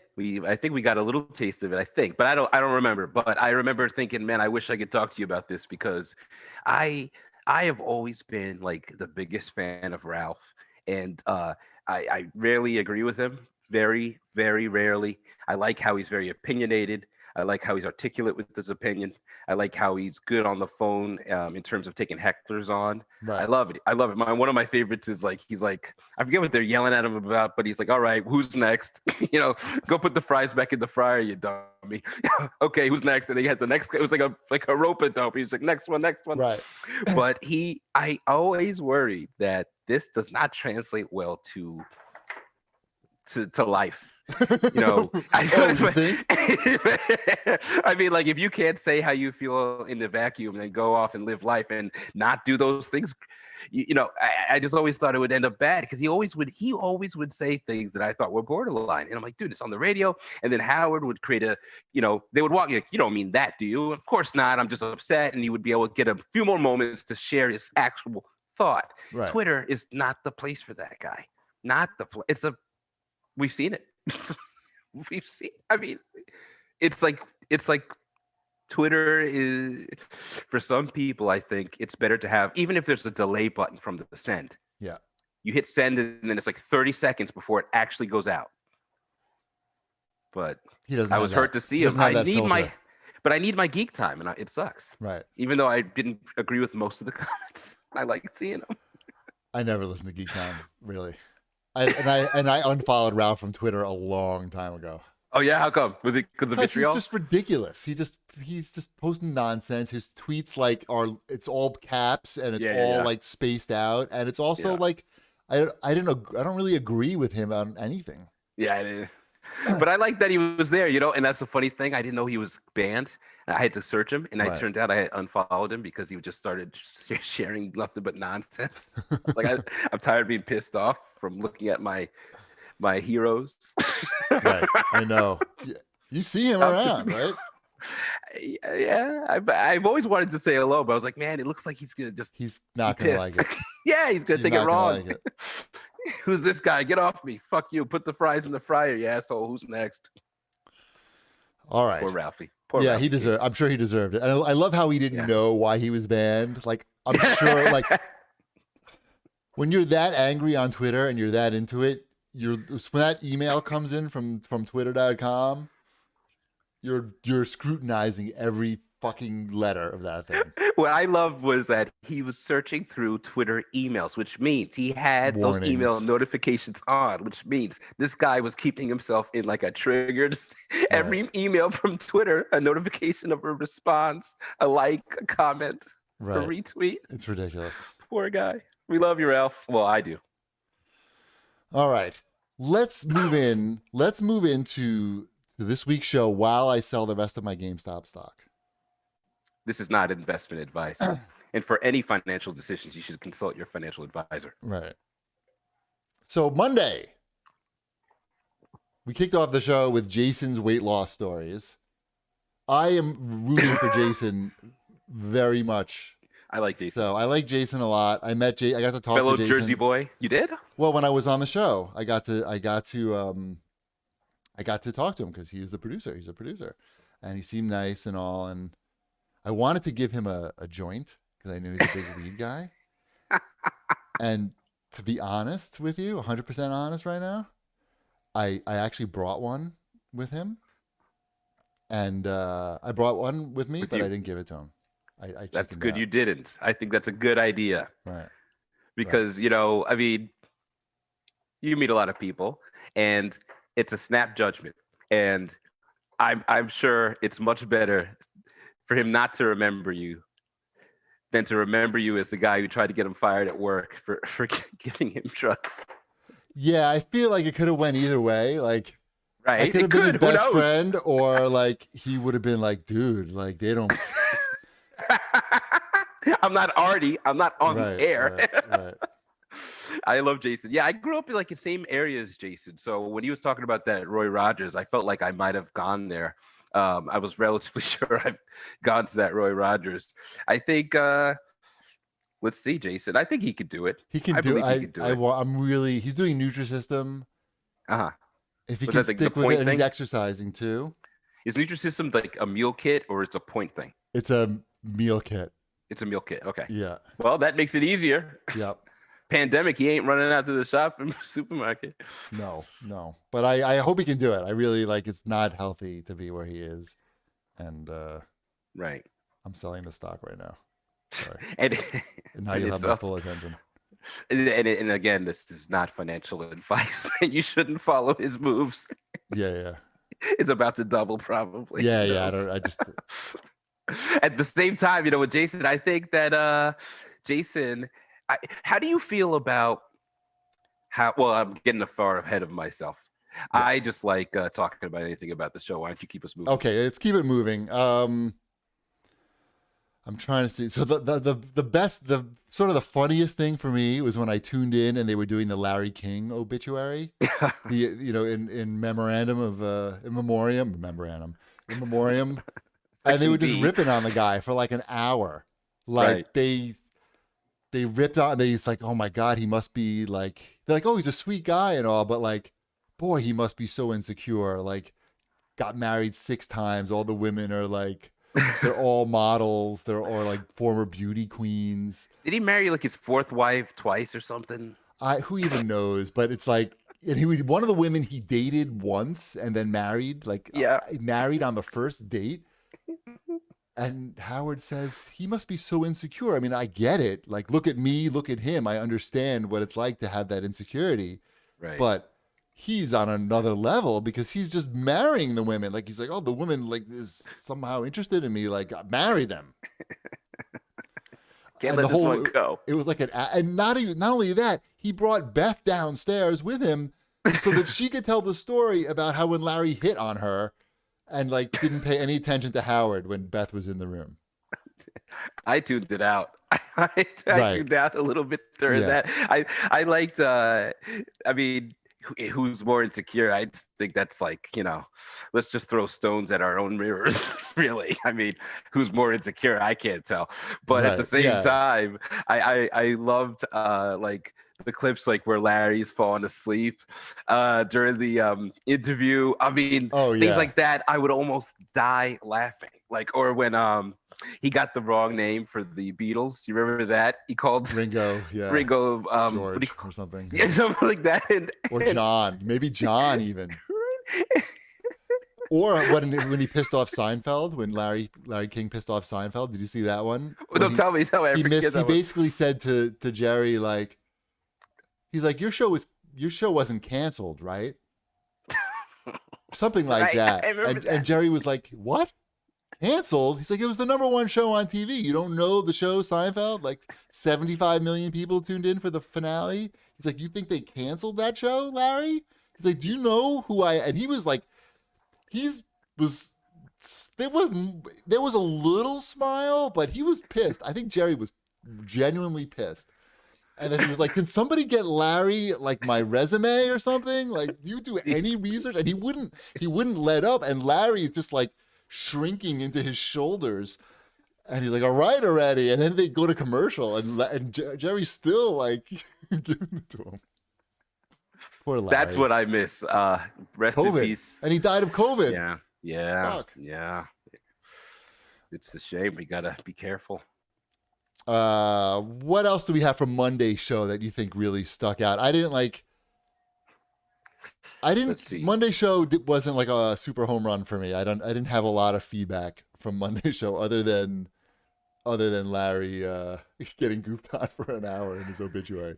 I think we got a little taste of it, I think, but I don't remember. But I remember thinking, man, I wish I could talk to you about this because I have always been like the biggest fan of Ralph, and I rarely agree with him. Very, very rarely. I like how he's very opinionated. I like how he's articulate with his opinion. I like how he's good on the phone in terms of taking hecklers on. Right. I love it. One of my favorites is he's like, I forget what they're yelling at him about, but he's like, all right, who's next? Go put the fries back in the fryer, you dummy. Okay, who's next? And they had the next. It was like a rope a dope. He's like, next one. Right. But I always worry that this does not translate well to life. I mean, like if you can't say how you feel in the vacuum and then go off and live life and not do those things, I just always thought it would end up bad because he always would say things that I thought were borderline. And I'm like, dude, it's on the radio. And then Howard would create they would walk, like, you don't mean that, do you? Of course not. I'm just upset. And he would be able to get a few more moments to share his actual thought. Right. Twitter is not the place for that guy. Not the place. We've seen it. I mean, it's like Twitter is, for some people, I think it's better to have, even if there's a delay button from the send. Yeah. You hit send and then it's like 30 seconds before it actually goes out. But I was hurt to see him. I need my geek time, and it sucks. Right. Even though I didn't agree with most of the comments, I like seeing them. I never listened to Geek Time, really. I unfollowed Ralph from Twitter a long time ago. Oh yeah, how come? Was it because of vitriol? He's just ridiculous. He's just posting nonsense. His tweets it's all caps and it's all like spaced out, and it's also like I don't really agree with him on anything. Yeah, I did. But I like that he was there, and that's the funny thing. I didn't know he was banned. I had to search him, and it turned out I had unfollowed him because he just started sharing nothing but nonsense. I was like, I'm tired of being pissed off from looking at my heroes. Right, I know. You see him around, right? Yeah, I've always wanted to say hello, but I was like, man, it looks like he's not gonna like it. Yeah, he's gonna take it wrong. Like it. Who's this guy? Get off me! Fuck you! Put the fries in the fryer, you asshole. Who's next? All right, poor Ralphie. Ralphie. He deserved. I'm sure he deserved it. And I love how he didn't know why he was banned. Like, I'm sure, like, when you're that angry on Twitter and you're that into it, when that email comes in from Twitter.com, you're scrutinizing every fucking letter of that thing. What I loved was that he was searching through Twitter emails, which means he had those email notifications on, which means this guy was keeping himself in like a triggered every email from Twitter, a notification of a response, a like, a comment, a retweet. It's ridiculous. Poor guy. We love you, Ralph. Well, I do. All right. Let's move into this week's show while I sell the rest of my GameStop stock. This is not investment advice. And for any financial decisions, you should consult your financial advisor. Right. So Monday, we kicked off the show with Jason's weight loss stories. I am rooting for Jason very much. I like Jason. So I like Jason a lot. I got to talk to Jason. Fellow Jersey boy. You did? Well, when I was on the show, I got to talk to him because he was the producer. He's a producer, and he seemed nice and all. And I wanted to give him a joint because I knew he's a big weed guy. And to be honest with you, 100% honest right now, I actually brought one with him, and I brought one with me, but I didn't give it to him. That's good. You didn't. I think that's a good idea. Right. Because, I mean, you meet a lot of people and it's a snap judgment. And I'm sure it's much better for him not to remember you than to remember you as the guy who tried to get him fired at work for giving him drugs. Yeah, I feel like it could have went either way. Like, right. I could have been his best friend, or like he would have been like, dude, like they don't. I'm not Artie. I'm not on the air. Right. I love Jason. Yeah, I grew up in like the same area as Jason. So when he was talking about that Roy Rogers, I felt like I might have gone there. I was relatively sure I've gone to that Roy Rogers. I think. Let's see, Jason. I think he could do it. He can do it. He's doing Nutrisystem. If he can stick with it, and he's exercising too. Is Nutrisystem like a meal kit or it's a point thing? It's a meal kit. It's a meal kit. Okay. Yeah. Well, that makes it easier. Yep. Pandemic, he ain't running out to the shop and supermarket. No. But I hope he can do it. I really it's not healthy to be where he is. And right. I'm selling the stock right now. Sorry. and now you'll have my full attention. And again, this is not financial advice. You shouldn't follow his moves. Yeah. It's about to double probably. Yeah. I just at the same time, with Jason, I think that Jason, how do you feel about I'm getting far ahead of myself. Yeah. I just like talking about anything about the show. Why don't you keep us moving? Okay, let's keep it moving. I'm trying to see. So the best, the sort of the funniest thing for me was when I tuned in and they were doing the Larry King obituary. The in memorandum of in memoriam, and they Section were just D. ripping on the guy for like an hour. Right. Like they ripped on. They like, oh my god, he must be like. They're like, oh, he's a sweet guy and all, but like, boy, he must be so insecure. Like, got married 6 times. All the women are like, they're all models. They're or like former beauty queens. Did he marry like his fourth wife twice or something? I who even knows? But it's like, and he was one of the women he dated once and then married, like Yeah. married on the first date. And Howard says he must be so insecure. I mean, I get it. Like, look at me, look at him. I understand what it's like to have that insecurity, Right. but he's on another level because he's just marrying the women. Like, he's like, oh, the woman like is somehow interested in me. Like, marry them. Can't And the let this one whole go. it was like and not only that, he brought Beth downstairs with him so that she could tell the story about how when Larry hit on her and like didn't pay any attention to Howard when Beth was in the room. I tuned it out. I Right. tuned out a little bit during Yeah. that. I liked. I mean, who's more insecure? I just think that's like, let's just throw stones at our own mirrors. Really, I mean, who's more insecure? I can't tell. But at the Right. same Yeah. time, I loved like the clips like where Larry's falling asleep during the interview. I mean, Oh things yeah. like that. I would almost die laughing. Like, or when he got the wrong name for the Beatles. You remember that? He called Ringo, yeah. Ringo what do you George call or something. yeah, something like that. Or John. Maybe John even. Or when he pissed off Seinfeld, when Larry King pissed off Seinfeld, did you see that one? Oh, When don't tell me, I he forget missed he that one. basically said to Jerry like he's like your show wasn't canceled, right? Something like Right, that. I remember And that. Jerry was like, "What? Canceled?" He's like, "It was the #1 show on TV. You don't know the show Seinfeld? Like 75 million people tuned in for the finale." He's like, "You think they canceled that show, Larry?" He's like, "Do you know who I?" And he was like, he's was there was a little smile, but he was pissed. I think Jerry was genuinely pissed. And then he was like, "Can somebody get Larry like my resume or something? Like, you do any research?" And he wouldn't let up. And Larry is just like shrinking into his shoulders. And he's like, "All right, already." And then they go to commercial, and Jerry's still like giving it to him. Poor That's Larry. what I miss. Rest in COVID, peace. and he died of COVID. Yeah, yeah, Fuck. yeah. It's a shame. We gotta be careful. What else do we have from Monday's show that you think really stuck out? I Let's didn't. see. Monday show wasn't like a super home run for me. I didn't have a lot of feedback from Monday show other than Larry getting goofed on for an hour in his obituary.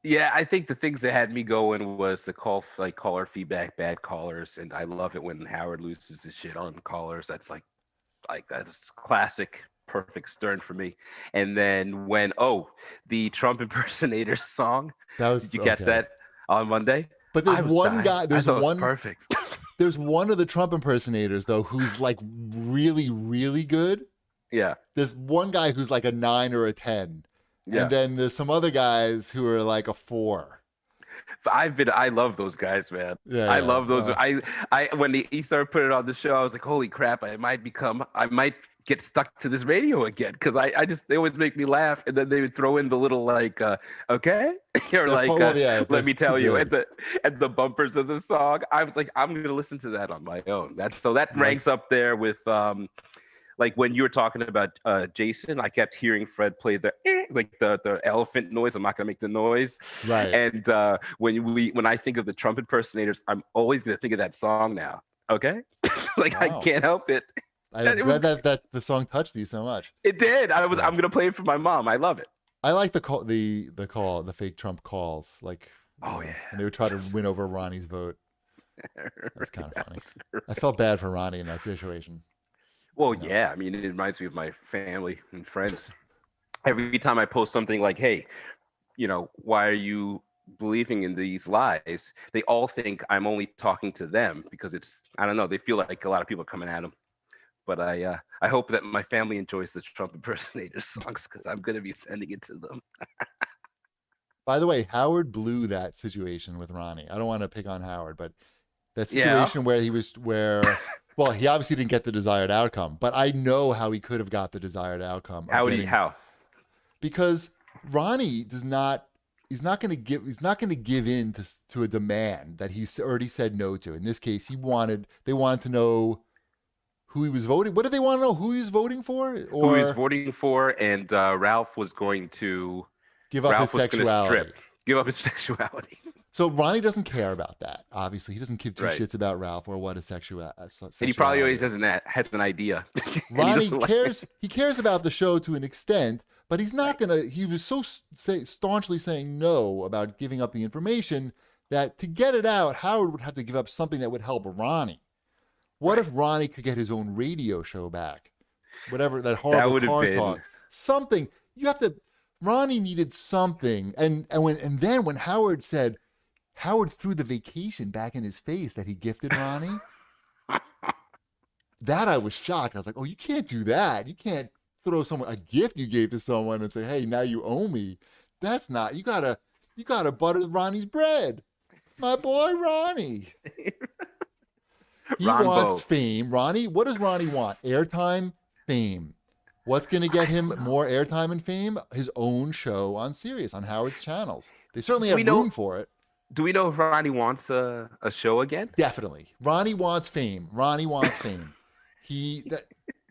Yeah, I think the things that had me going was the caller feedback, bad callers, and I love it when Howard loses his shit on callers. That's like that's classic, perfect Stern for me. And then when the Trump impersonator song, That was did you catch okay. that on Monday? But I was dying. I thought it was perfect. there's one of the Trump impersonators though who's like really really good. Yeah, There's one guy who's like a 9 or a 10. And yeah. then there's some other guys who are like a 4. I love those guys, man. Yeah, I yeah. love those. I when he started putting it on the show, I was like, holy crap! I might get stuck to this radio again because I just they always make me laugh, and then they would throw in the little like, okay, or They're like, fun, well, yeah, they're let me too tell you, at good. the bumpers of the song. I was like, I'm gonna listen to that on my own. That Like, ranks up there with like when you were talking about Jason, I kept hearing Fred play the like the elephant noise. I'm not gonna make the noise. right. And when I think of the Trump impersonators, I'm always gonna think of that song now. Okay, like I Wow. can't help it. I'm And it was glad that the song touched you so much. it did. Yeah. I'm gonna play it for my mom. I love it. I like the fake Trump calls, like Oh yeah. when they would try to win over Ronnie's vote. That was kind of That funny. was great. I felt bad for Ronnie in that situation. Well, You know. yeah. I mean, it reminds me of my family and friends. Every time I post something like, "Hey, why are you believing in these lies?" They all think I'm only talking to them because I don't know, they feel like a lot of people are coming at them. But I hope that my family enjoys the Trump impersonator songs because I'm gonna be sending it to them. By the way, Howard blew that situation with Ronnie. I don't want to pick on Howard, but that Yeah. situation where well, he obviously didn't get the desired outcome, but I know how he could have got the desired outcome of getting, How? because Ronnie does not he's not going to give in to a demand that he's already said no to. In this case, they wanted to know who he was voting. What did they want to know? Who he was voting for, Who he was or voting for, and give up his Ralph was going to sexuality. strip, give up his sexuality. So Ronnie doesn't care about that. Obviously, he doesn't give two Right. shits about Ralph or what his And he probably sexuality always is. has an idea. And he Ronnie doesn't like it. cares. He cares about the show to an extent, but he's not Right. gonna. He was so staunchly saying no about giving up the information that to get it out, Howard would have to give up something that would help Ronnie. What Right. if Ronnie could get his own radio show back? Whatever that That horrible would have car been talk. Something you have to. Ronnie needed something, and then when Howard threw the vacation back in his face that he gifted Ronnie. That I was shocked. I was like, "Oh, you can't do that. You can't throw someone a gift you gave to someone and say, "Hey, now you owe me." That's not. You gotta butter Ronnie's bread. My boy Ronnie. He wants Ronbo. fame. Ronnie, what does Ronnie want? Airtime, fame. What's going to get I him don't know. more airtime and fame? His own show on Sirius, on Howard's channels. They certainly Do we have room know? for it. Do we know if Ronnie wants a show again? Definitely. Ronnie wants fame. Ronnie wants fame.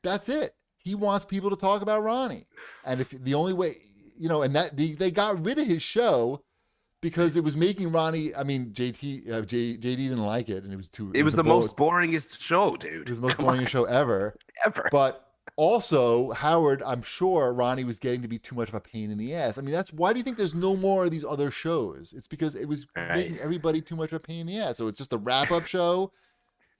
That's it. He wants people to talk about Ronnie. And if the only way, and that they got rid of his show because it was making Ronnie, I mean, JD didn't like it, and It was the most boringest show, it dude. was the most Come on, boring show ever. ever. But also, Howard, I'm sure Ronnie was getting to be too much of a pain in the ass. I mean, that's why do you think there's no more of these other shows? It's because it was Right. making everybody too much of a pain in the ass. So it's just a wrap up show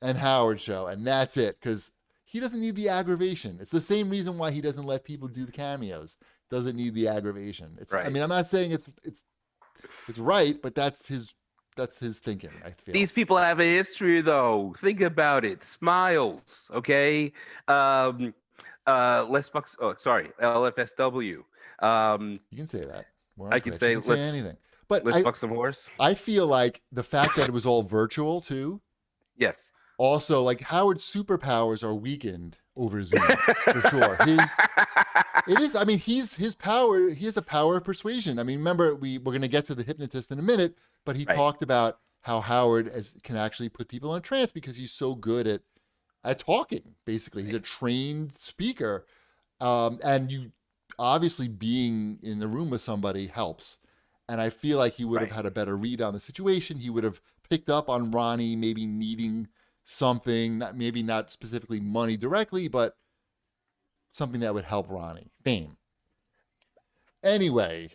and Howard show, and that's it. Because he doesn't need the aggravation. It's the same reason why he doesn't let people do the cameos. Doesn't need the aggravation. I Right. mean, I'm not saying it's right, but that's his thinking, I feel. These people have a history, though. Think about it. Smiles, okay? Um, let's fuck. Oh, sorry, LFSW. Um, You can say that. We're on I could Twitch. You say can say anything. But let's fuck some horse. I feel like the fact that it was all virtual too. Yes. Also, like Howard's superpowers are weakened over Zoom for sure. It is. I mean, his power. He has a power of persuasion. I mean, remember we're going to get to the hypnotist in a minute, but he Right. talked about how Howard can actually put people in a trance because he's so good at talking. Basically, he's a trained speaker, and you obviously being in the room with somebody helps. And I feel like he would have Right. had a better read on the situation. He would have picked up on Ronnie maybe needing something, maybe not specifically money directly, but something that would help Ronnie. Fame. Anyway,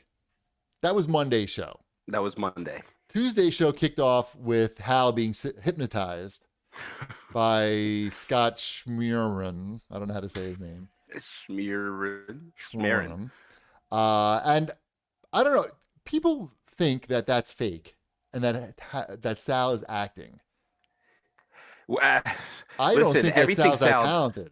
that was Monday's show. That was Monday. Tuesday's show kicked off with Hal being hypnotized by Scott Schmerin. I don't know how to say his name. Schmerin. And I don't know. People think that that's fake and that Sal is acting. Well, I don't listen, think that everything Sal's that Sal. talented.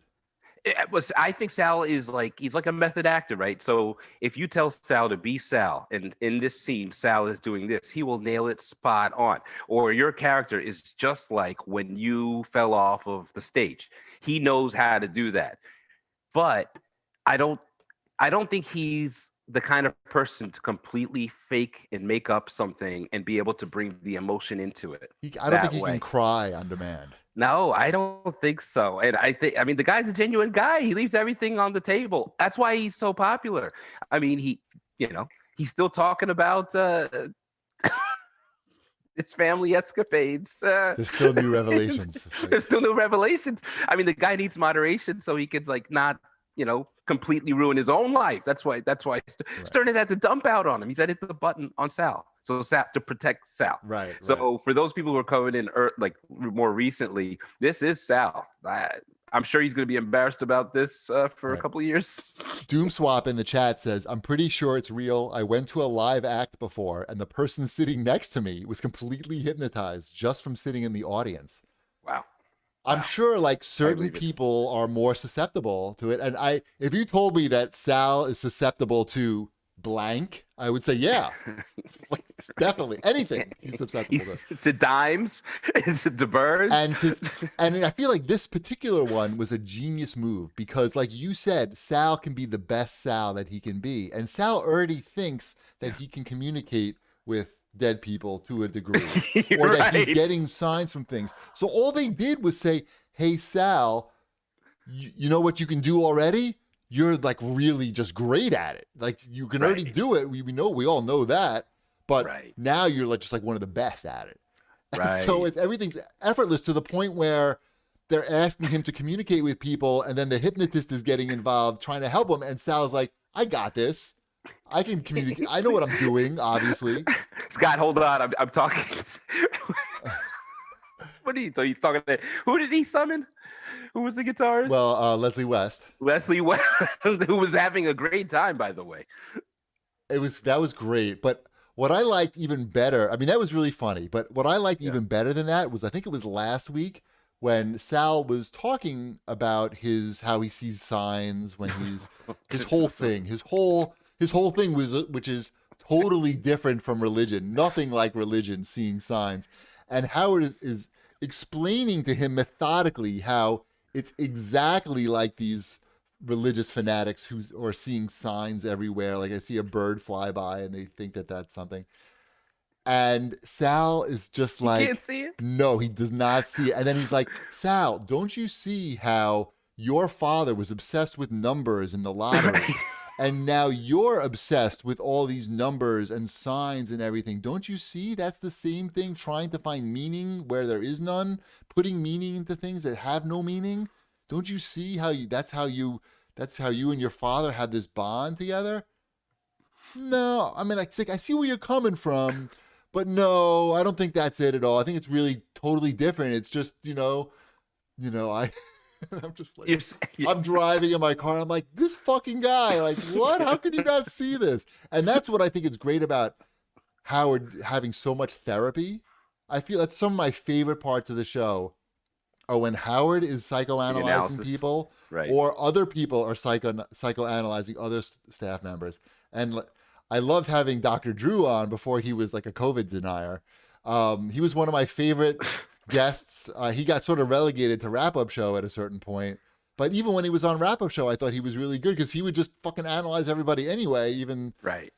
I think Sal is he's like a method actor, right? So if you tell Sal to be Sal, and in this scene Sal is doing this, he will nail it spot on. Or your character is just like when you fell off of the stage. He knows how to do that. But I don't think he's the kind of person to completely fake and make up something and be able to bring the emotion into it. I don't think he can cry on demand. No, I don't think so. And I mean, the guy's a genuine guy. He leaves everything on the table. That's why he's so popular. I mean, he's still talking about his family escapades. There's still new revelations. There's still new revelations. I mean, the guy needs moderation so he can not, completely ruin his own life. That's why Stern has had to dump out on him. He's had to hit the button on Sal. So Sal to protect Sal. Right. So for those people who are coming in more recently, this is Sal. I'm sure he's going to be embarrassed about this for a couple of years. Doom Swap in the chat says, I'm pretty sure it's real. I went to a live act before, and the person sitting next to me was completely hypnotized just from sitting in the audience. Wow. I'm Wow, sure like I certain believe it. people are more susceptible to it. And if you told me that Sal is susceptible to blank, I would say, yeah, like, definitely anything he's susceptible to. It's a dimes. It's the birds. And to, and I feel like this particular one was a genius move because, like you said, Sal can be the best Sal that he can be. And Sal already thinks that Yeah, he can communicate with dead people to a degree or you're that he's right. getting signs from things. So all they did was say, hey, Sal, you know what you can do already? You're like really just great at it. Like you can already Right, do it. We know, we all know that. But right, now you're like just like one of the best at it. And so right. it's everything's effortless to the point where they're asking him to communicate with people, and then the hypnotist is getting involved trying to help him. And Sal's like, I got this. I can communicate. I know what I'm doing, obviously. Scott, hold on. I'm talking. What did he? So he's talking to who did he summon? Who was the guitarist? Well, Leslie West. Leslie West, who was having a great time, by the way. That was great. But what I liked even better, I mean, that was really funny. But what I liked Yeah. even better than that was I think it was last week when Sal was talking about his how he sees signs when he's his whole thing, his whole thing was which is totally different from religion, nothing like religion, seeing signs. And Howard is explaining to him methodically how it's exactly like these religious fanatics who are seeing signs everywhere. Like I see a bird fly by and they think that that's something. And Sal is just He can't like, see it. no, he does not see it. And then he's like, Sal, don't you see how your father was obsessed with numbers in the Right. lottery? And now you're obsessed with all these numbers and signs and everything. Don't you see that's the same thing, trying to find meaning where there is none, putting meaning into things that have no meaning? Don't you see how that's how you and your father have this bond together? No, I mean, like, I see where you're coming from, but no, I don't think that's it at all. I think it's really totally different. It's just, I, I'm just like, You're, I'm driving in my car. I'm like, this fucking guy, like, what? How can you not see this? And that's what I think is great about Howard having so much therapy. I feel that's some of my favorite parts of the show are when Howard is the psychoanalyzing analysis. people Right. or other people are psychoanalyzing other staff members. And I loved having Dr. Drew on before he was like a COVID denier. He was one of my favorite guests. He got sort of relegated to wrap up show at a certain point. But even when he was on wrap up show, I thought he was really good because he would just fucking analyze everybody anyway, even Right.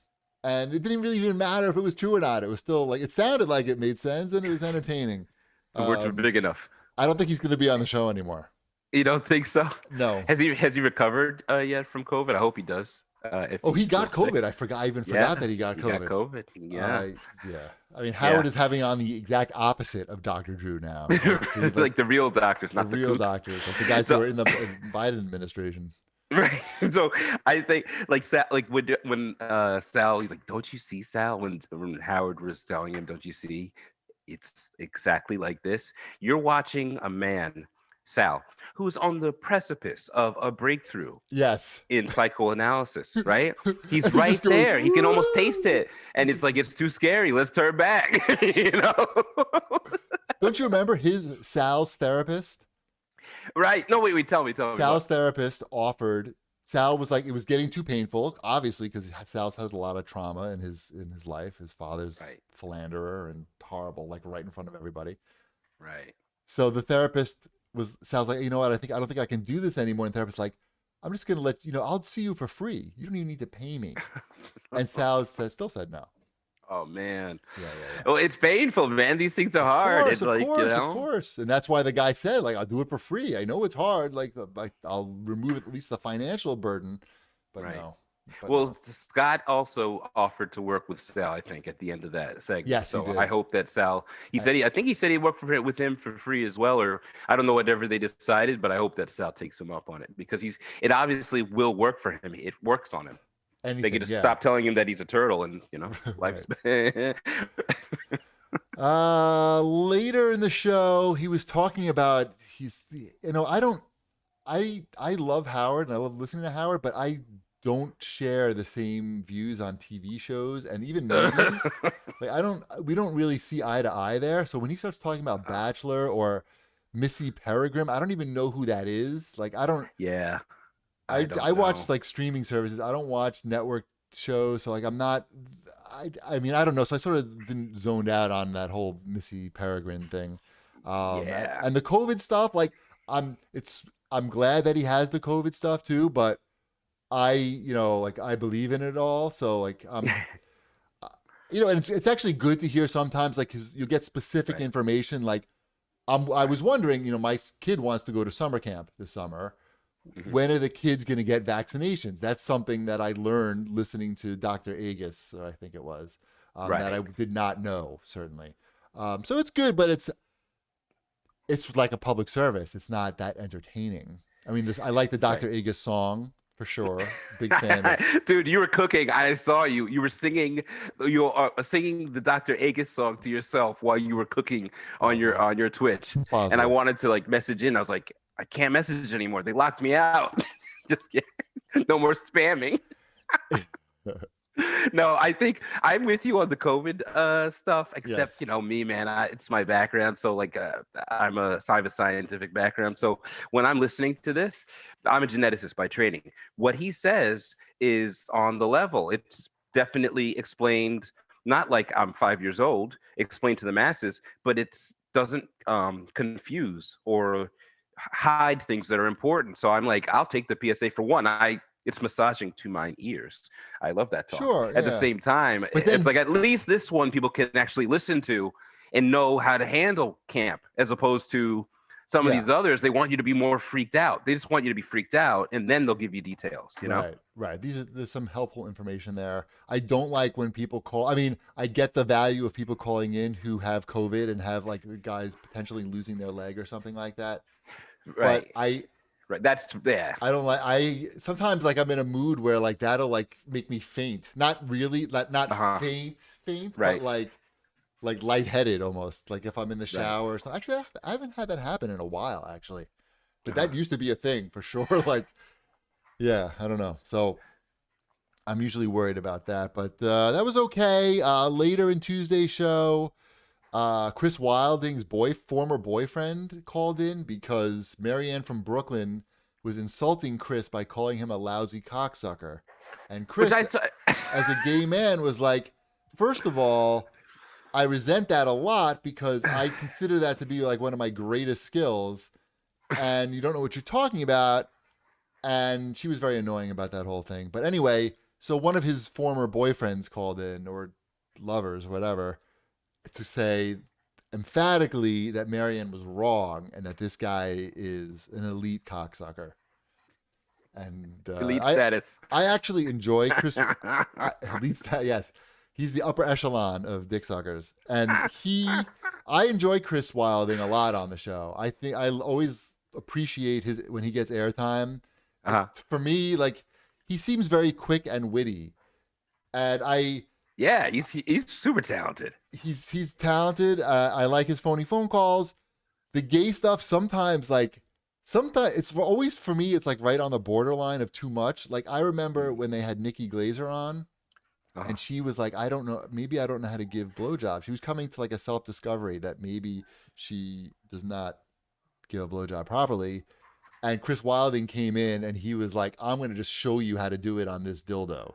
and it didn't really even matter if it was true or not. It was still like it sounded like it made sense and it was entertaining. The words were Um, big enough. I don't think he's going to be on the show anymore. You don't think so? No. Has he recovered yet from COVID? I hope he does. If Oh, he he's still got sick. COVID. I even Yeah, forgot that he got he got COVID. COVID. Yeah, Yeah. I mean, yeah. Howard is having on the exact opposite of Dr. Drew now. Like Like the real doctors, the not the real kooks. doctors, like the guys who So are in the Biden administration. right. So I think like Sal, like when Sal, he's like, "Don't you see Sal?" When Howard was telling him, "Don't you see? It's exactly like this." You're watching a man, Sal, who is on the precipice of a breakthrough Yes. in psychoanalysis, right? And He's he just right goes, there. He can almost taste woo! it. And it's like, it's too scary. Let's turn back. you know? Don't you remember Sal's therapist? Right. No, wait, tell me what. Sal's therapist offered. Sal was like, it was getting too painful, obviously, because Sal's had a lot of trauma in his life. His father's Right. philanderer and horrible, like right in front of everybody. Right. So the therapist Sal's like, you know what? I don't think I can do this anymore. And the therapist's like, I'm just gonna let I'll see you for free. You don't even need to pay me. And Sal still said no. Oh man. Yeah. Well, it's painful, man. These things are hard. It's Of like, course, of course. And that's why the guy said, like, I'll do it for free. I know it's hard. Like I'll remove at least the financial burden, but right. no. But Well, no. Scott also offered to work with Sal, I think, at the end of that segment. Yes, he So did. I hope that Sal, I think he said he'd work with him for free as well, or I don't know whatever they decided, but I hope that Sal takes him up on it because it obviously will work for him. It works on him. Anything, They could just yeah. stop telling him that he's a turtle and, life's. Later in the show, he was talking about I love Howard and I love listening to Howard, but I don't share the same views on TV shows and even movies. Like we don't really see eye to eye there. So when he starts talking about Bachelor or Missy Peregrine. I don't even know who that is. Like, I don't. Yeah, I I don't watch know. like streaming services. I don't watch network shows. So like, I'm not. I mean, I don't know. So I sort of didn't zoned out on that whole Missy Peregrine thing, Yeah. and the COVID stuff. Like, I'm glad that he has the COVID stuff too, but like I believe in it all. So like uh, and it's actually good to hear sometimes, like, because you get specific Right. information. Like I Right. was wondering, my kid wants to go to summer camp this summer. Hmm. When are the kids going to get vaccinations? That's something that I learned listening to Dr. Agus, I think it was, that I Right. did not know certainly. So it's good, but it's like a public service. It's not that entertaining. I mean, I like the Right. Dr. Agus song for sure. Big fan of. Dude, you were cooking. I saw you. You were singing. You were singing the Dr. Agus song to yourself while you were cooking on your Possible. Twitch. It's And I possible. wanted to like message in. I was like, I can't message anymore. They locked me out. Just kidding. No more spamming. No, I think I'm with you on the COVID stuff, except Yes. me, man, it's my background. So like I have a scientific background. So when I'm listening to this, I'm a geneticist by training. What he says is on the level. It's definitely explained, not like I'm 5 years old, explained to the masses, but it doesn't confuse or hide things that are important. So I'm like, I'll take the PSA for one. It's massaging to my ears. I love that talk. Sure. At the Yeah. same time, But it's then, like at least this one people can actually listen to and know how to handle camp, as opposed to some of yeah. these others. They want you to be more freaked out. They just want you to be freaked out, and then they'll give you details. Right. Right. There's some helpful information there. I don't like when people call. I mean, I get the value of people calling in who have COVID and have like the guys potentially losing their leg or something like that. But Right. I Right. That's yeah. I don't like I sometimes like I'm in a mood where like that'll like make me faint. Not really, like not Uh huh. faint, but Right. like lightheaded almost. Like if I'm in the Right. shower or something. Actually, I haven't had that happen in a while actually. Uh But huh. that used to be a thing for sure. Like, yeah, I don't know. So I'm usually worried about that, but that was okay. Later in Tuesday's show, Chris Wilding's former boyfriend called in because Marianne from Brooklyn was insulting Chris by calling him a lousy cocksucker. And Which Chris, as a gay man, was like, first of all, I resent that a lot because I consider that to be like one of my greatest skills, and you don't know what you're talking about. And she was very annoying about that whole thing. But anyway, so one of his former boyfriends called in, or lovers, whatever, to say emphatically that Marianne was wrong and that this guy is an elite cocksucker. And elite status. I actually enjoy Chris. Elite stat, yes, he's the upper echelon of dick suckers, and I enjoy Chris Wilding a lot on the show. I think I always appreciate his when he gets airtime. It's Uh-huh. for me like he seems very quick and witty, and Yeah, he's super talented. he's talented. I like his phone calls. The gay stuff sometimes it's always for me it's like right on the borderline of too much. Like I remember when they had Nikki Glazer on, Uh-huh. and she was like, I don't know, maybe I don't know how to give blowjobs. She was coming to like a self discovery that maybe she does not give a blowjob properly. And Chris Wilding came in and he was like, I'm going to just show you how to do it on this dildo.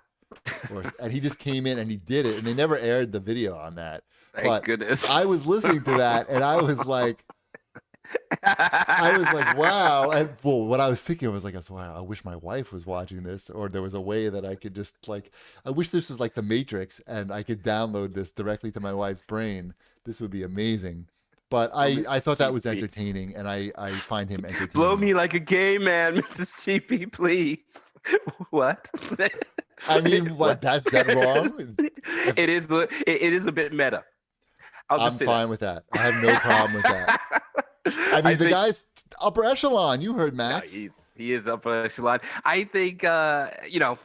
And he just came in and he did it. And they never aired the video on that. Thank But goodness. I was listening to that and I was like, wow. And well, what I was thinking was like, wow, I wish my wife was watching this, or there was a way that I could just like, I wish this was like the Matrix and I could download this directly to my wife's brain. This would be amazing. But Oh, I Mrs. thought that was Cheapy. entertaining, and I find him Blow entertaining. me like a gay man, Mrs. Cheapy, please. What? I mean, what? What? That's that wrong? If It is a bit meta. I'll just I'm say that. fine with that, I have no problem with that. I I mean, the think guy's upper echelon. You heard no, Max. he is up echelon. I think it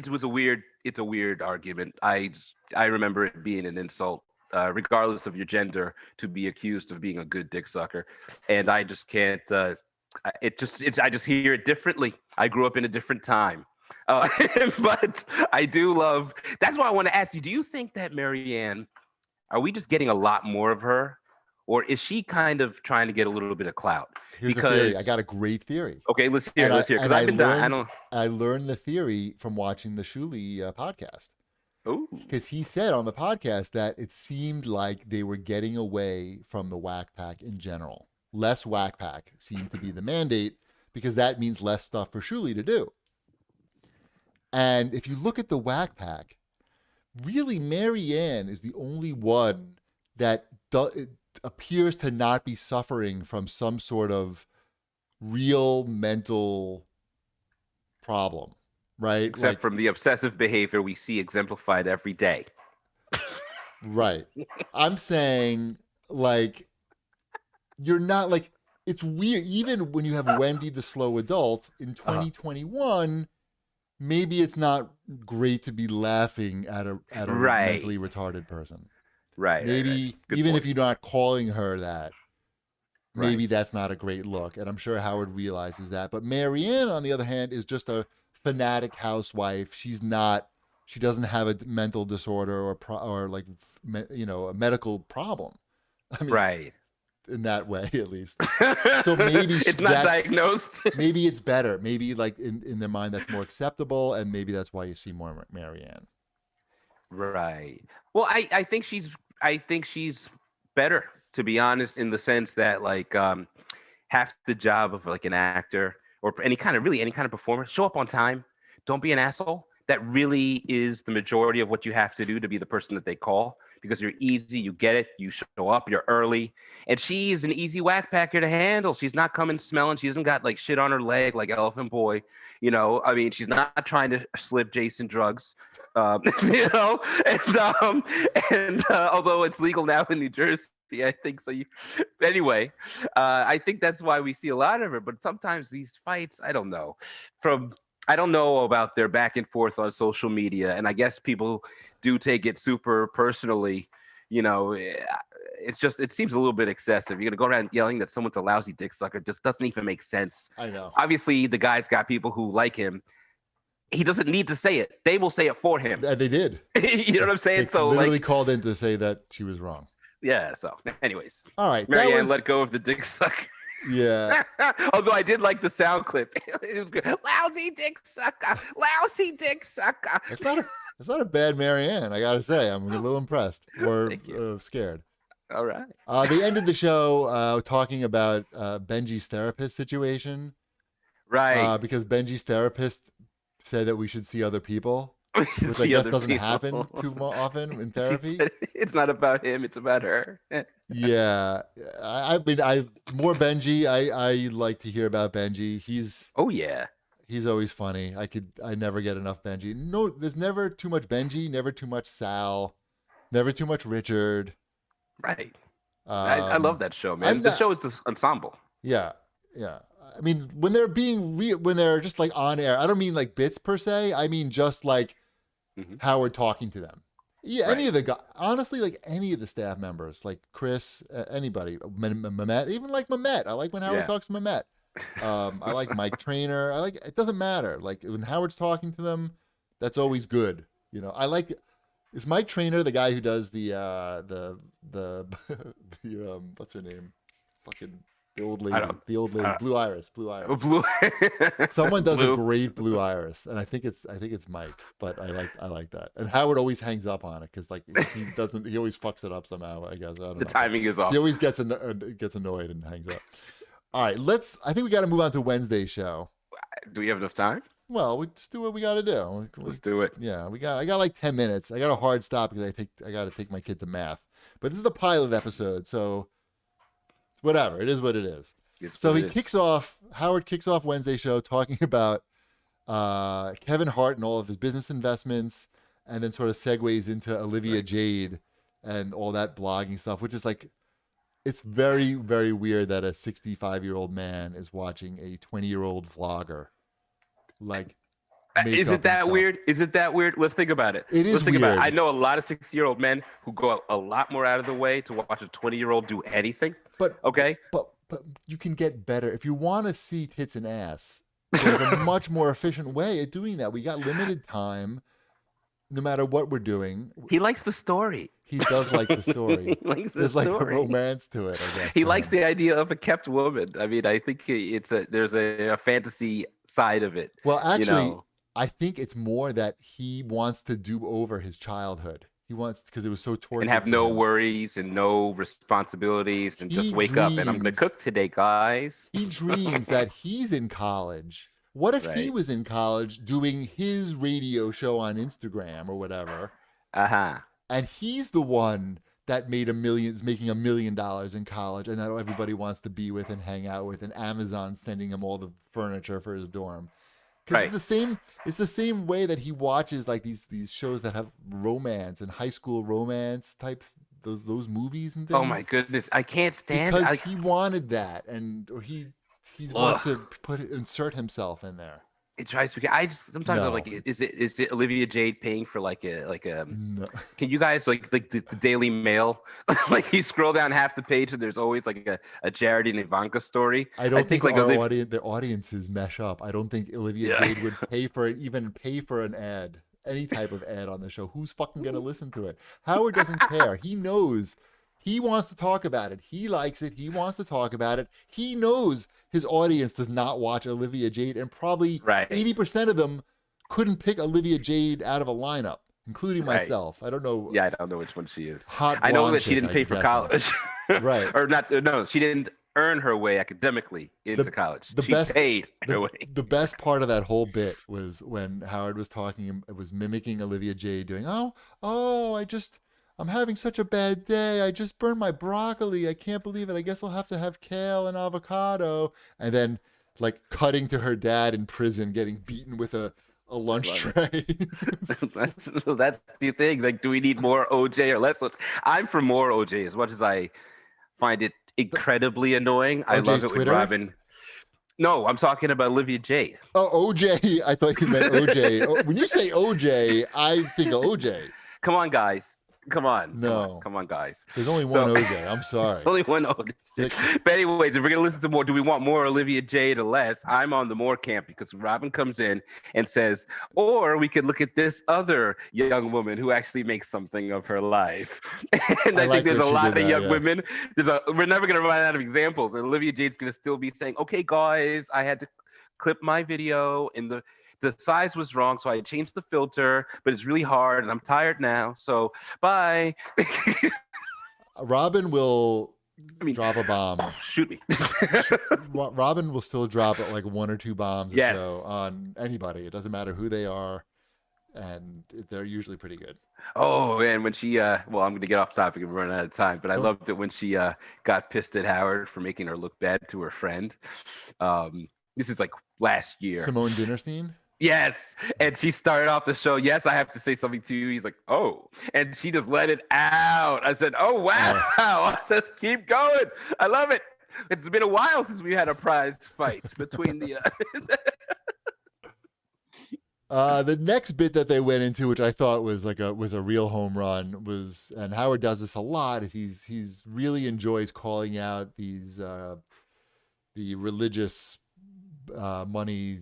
was a weird it's a weird argument. I remember it being an insult, regardless of your gender, to be accused of being a good dick sucker, and I just can't. I just hear it differently. I grew up in a different time, uh, but I do love. That's why I want to ask you: do you think that Marianne? Are we just getting a lot more of her, or is she kind of trying to get a little bit of clout? Here's the theory. I got a Because great theory. okay, And I let's hear, and because I I've been dying. I learned don't. I learned the theory from watching the Shuli podcast. Oh, Because he said on the podcast that it seemed like they were getting away from the whack pack in general. Less whack pack seemed to be the mandate because that means less stuff for Shuli to do. And if you look at the whack pack, really Marianne is the only one that appears to not be suffering from some sort of real mental problem, right? except from the obsessive behavior we see exemplified every day. Right. I'm saying, like, you're not like, it's weird. Even when you have Wendy the slow adult in Uh-huh. 2021, maybe it's not great to be laughing at a Right, mentally retarded person. right. Maybe Good even if point. you're not calling her that, Right. maybe that's not a great look. And I'm sure Howard realizes that. But Marianne, on the other hand, is just a fanatic housewife. She doesn't have a mental disorder or like, a medical problem. I mean, Right. in that way, at least. So maybe It's not that's, diagnosed. maybe it's better. Maybe like in their mind, that's more acceptable. And maybe that's why you see more Marianne. Right. Well, I think she's better, to be honest, in the sense that like half the job of like an actor or any kind of performer, show up on time, don't be an asshole. That really is the majority of what you have to do to be the person that they call, because you're easy, you get it, you show up, you're early. And she is an easy whack packer to handle. She's not coming smelling. She hasn't got like shit on her leg like Elephant Boy. I mean, she's not trying to slip Jason drugs. You know, and although it's legal now in New Jersey, I think so. Anyway, I think that's why we see a lot of her. But sometimes these fights, I don't know. From I don't know about their back and forth on social media, and I guess people do take it super personally. It seems a little bit excessive. You're gonna go around yelling that someone's a lousy dick sucker, just doesn't even make sense. I know. Obviously, the guy's got people who like him. He doesn't need to say it. They will say it for him. And they did. You know what I'm saying? They So literally like, called in to say that she was wrong. yeah. So anyways, All right. That Marianne was, let go of the dick sucker. yeah. Although I did like the sound clip. It was good. Lousy dick sucker. Lousy dick sucker. That's not a bad Marianne, I gotta say. I'm a little impressed or Thank you. scared. All right. They ended the show talking about Benji's therapist situation Right. because Benji's therapist said that we should see other people, which I The guess other doesn't people. happen too often in She therapy. said, it's not about him, it's about her. Yeah, I mean, more Benji. I like to hear about Benji. Oh yeah. He's always funny. I never get enough Benji. No, there's never too much Benji, never too much Sal, never too much Richard. Right. I love Um, that show, I've man. The not, show is the ensemble. yeah, yeah. I mean, when they're being when they're just like on air, I don't mean like bits per se. I mean just like Hmm. Howard talking to them. Yeah, any Right. of the guys, honestly, like any of the staff members, like Chris, anybody, Mamet, even like Mamet. I like when Howard Yeah. talks to Mamet. I like Mike Trainer. I like it doesn't matter. Like when Howard's talking to them, that's always good. I like is Mike Trainer the guy who does the what's her name? Fucking I don't. the old lady, Uh, Blue Iris. Blue. Someone does a Blue. great Blue Iris, and I think it's Mike, but I like that. And Howard always hangs up on it because like he always fucks it up somehow. I guess I don't The know. But timing is off. he always gets annoyed and hangs up. All right, I think we got to move on to Wednesday's show. Do we have enough time? Well, we just do what we got to do. Let's do it. Yeah, I got like 10 minutes. I got a hard stop because I got to take my kid to math. But this is the pilot episode, so it's whatever. It is what it is. It's So what he it is. kicks off. Howard kicks off Wednesday show talking about Kevin Hart and all of his business investments, and then sort of segues into Olivia Jade and all that blogging stuff, which is like, it's very, very weird that a 65-year-old man is watching a 20-year-old vlogger like make Is up it and that stuff. weird? Is it that weird? Let's think about it. It is Let's think about it. weird. I know a lot of 60-year-old men who go a lot more out of the way to watch a 20-year-old do anything. But Okay. but you can get better if you want to see tits and ass. There's a much more efficient way of doing that. We got limited time. no matter what we're doing, He likes the story. he does like the story. He likes the There's like a story. romance to it, I guess, He for likes him. the idea of a kept woman. I mean, I think there's a fantasy side of it, Well, you actually, know, I think it's more that he wants to do over his childhood. He wants because it was so and tortured have for no him. worries and no responsibilities and just He wake up and I'm gonna dreams cook today, guys. he dreams that he's in college. What if he Right. was in college doing his radio show on Instagram or whatever, Uh-huh. and he's the one that is making $1 million in college, and that everybody wants to be with and hang out with, and Amazon sending him all the furniture for his dorm. Because Right. it's the same way that he watches like these shows that have romance and high school romance types, those movies and Oh my things, goodness. I can't stand because I he wanted that, and or he wants ugh. to insert himself in there. It drives me. I just sometimes I'm No, like, it's is it Olivia Jade paying for like a no. can you guys like the Daily Mail? Like you scroll down half the page and there's always like a Jared and Ivanka story. I I don't think think like our Olivia audience, their audiences mesh up. I don't think Olivia yeah. Jade would pay for it, even pay for an ad, any type of ad on the show. Who's fucking gonna listen to it? Howard doesn't care. He knows. He wants to talk about it. He likes it. He wants to talk about it. He knows his audience does not watch Olivia Jade, and probably Right. 80% of them couldn't pick Olivia Jade out of a lineup, including Right. myself. I don't know. Yeah, I don't know which one she is. Hot I know blonde that she chick, didn't I'm pay for guessing. college. Right. Or not no, she didn't earn her way academically into the college. the She best paid her way. the best part of that whole bit was when Howard was talking. It was mimicking Olivia Jade doing, oh, I'm having such a bad day. I just burned my broccoli. I can't believe it. I guess I'll have to have kale and avocado. And then like cutting to her dad in prison getting beaten with a I lunch love it. tray. That's the thing. Like, do we need more OJ or less? I'm for more OJ as much as I find it incredibly annoing. I love OJ's it when Twitter. Robin. No, I'm talking about Olivia Jade. Oh, OJ. I thought you meant OJ. When you say OJ, I think of OJ. Come on, guys. No, Come on, guys. there's only one So OJ. I'm there's sorry. only one Olivia. Stick. But anyways, if we're gonna listen to more, do we want more Olivia Jade or less? I'm on the more camp because Robin comes in and says, or we could look at this other young woman who actually makes something of her life. And I I think like there's when a she did lot of that. young Yeah. women. We're never gonna run out of examples. And Olivia Jade's gonna still be saying, okay, guys, I had to clip my video and the size was wrong, so I changed the filter, but it's really hard and I'm tired now. So bye. Robin will I mean, drop a bomb. shoot me. Robin will still drop like one or two bombs or so Yes. on anybody. It doesn't matter who they are, and they're usually pretty good. Oh, and when she, well, I'm going to get off topic and run out of time, but I Oh, loved it when she got pissed at Howard for making her look bad to her friend. This is like last year. Simone Dinnerstein. Yes. And she started off the show. Yes, I have to say something to you. He's like, oh. And she just let it out. I said, oh, wow. I said, keep going. I love it. It's been a while since we had a prize fight between the. The next bit that they went into, which I thought was a real home run, was, and Howard does this a lot, is he's really enjoys calling out the religious money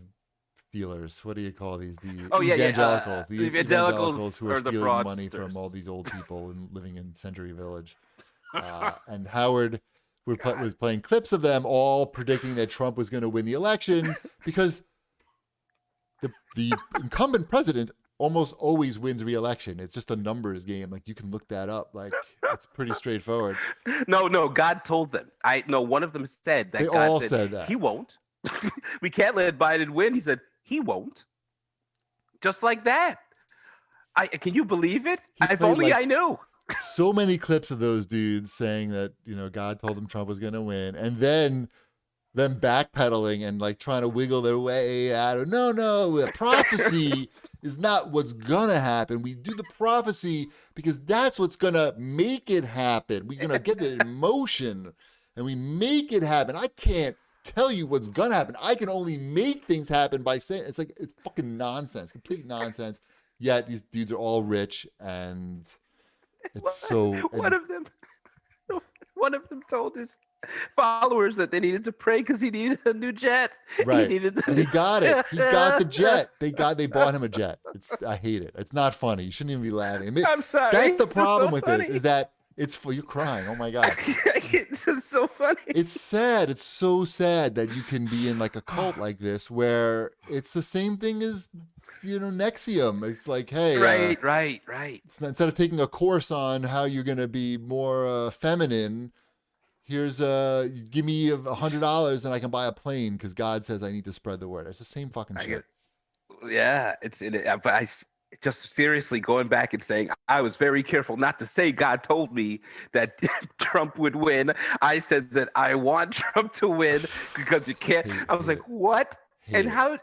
stealers. What do you call these? The Oh, yeah, yeah. evangelicals. The The evangelicals who are are the stealing money from all fraudsters. these old people and living in Century Village. And Howard was playing clips of them all predicting that Trump was going to win the election because the incumbent president almost always wins re-election. It's just a numbers game. Like you can look that up. Like it's pretty straightforward. No, no, God told them. I no, one of them said They that God all said said that. he won't. We can't let Biden win. He said he won't. Just like that. I can you believe it? He If played only I like knew. so many clips of those dudes saying that, God told them Trump was going to win. And then them backpedaling and like trying to wiggle their way out of no, prophecy is not what's gonna happen. We do the prophecy because that's what's gonna make it happen. We're gonna get the emotion and we make it happen. I can't tell you what's gonna happen. I can only make things happen by saying it's fucking nonsense, complete nonsense. Yet these dudes are all rich and it's so One of them one of them told his followers that they needed to pray because he needed a new jet. He Right. needed And the he got it. He got the jet. They bought him a jet. I hate it. It's not funny. You shouldn't even be laughing. I mean, I'm sorry. that's the It's just problem so with this is funny. that you're crying. Oh my God. It's just so funny. It's sad. It's so sad that you can be in like a cult like this where it's the same thing as Nexium. It's like, hey, Right. instead of taking a course on how you're going to be more feminine, here's give me $100 and I can buy a plane because God says I need to spread the word. It's the same fucking I shit. get, yeah, but just seriously going back and saying I was very careful not to say God told me that Trump would win. I said that I want Trump to win because you can't. I was Hate like, it. what? Hate And it. how?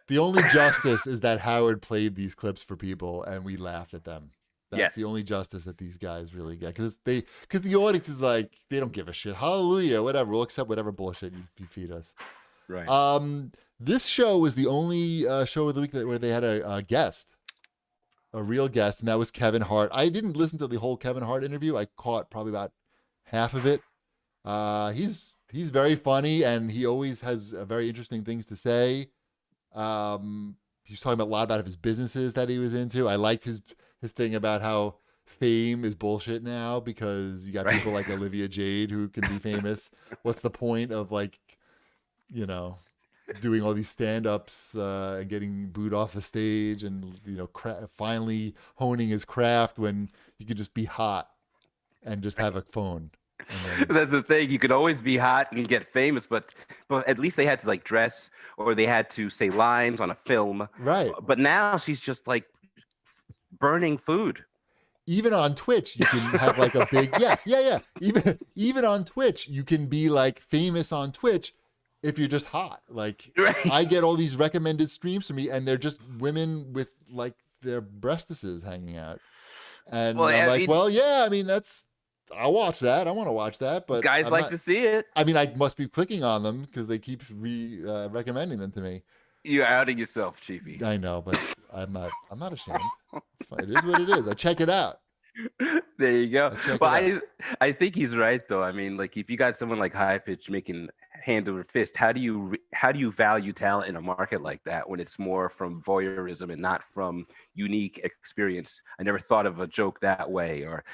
The only justice is that Howard played these clips for people and we laughed at them. That's the Yes. only justice that these guys really get because the audience is like they don't give a shit. Hallelujah, whatever. We'll accept whatever bullshit you feed us. Right. This show was the only show of the week where they had a guest, a real guest, and that was Kevin Hart. I didn't listen to the whole Kevin Hart interview. I caught probably about half of it. He's very funny and he always has very interesting things to say. He was talking a lot about his businesses that he was into. I liked his thing about how fame is bullshit now because you got Right. people like Olivia Jade who can be famous. What's the point of like, you know, doing all these stand-ups and getting booed off the stage and finally honing his craft when you could just be hot and just have a phone and then That's the thing. You could always be hot and get famous, but at least they had to like dress or they had to say lines on a film. right. But now she's just like burning food. Even on Twitch, you can have like a big yeah. Even on Twitch, you can be like famous on Twitch if you're just hot. Like Right. I get all these recommended streams from me, and they're just women with like their breastises hanging out, Well, and I'm I like, mean, well, yeah, I mean I'll watch that. I want to watch that, but guys I'm like not. to see it. I mean, I must be clicking on them because they keep recommending them to me. You're outing yourself, Chiefy. I know, but I'm not. I'm not ashamed. It's fine. It is what it is. I check it out. There you go. I check Well, it out. I think he's right though. I mean, like if you got someone like High Pitch making hand over fist, how do you value talent in a market like that when it's more from voyeurism and not from unique experience? I never thought of a joke that way, or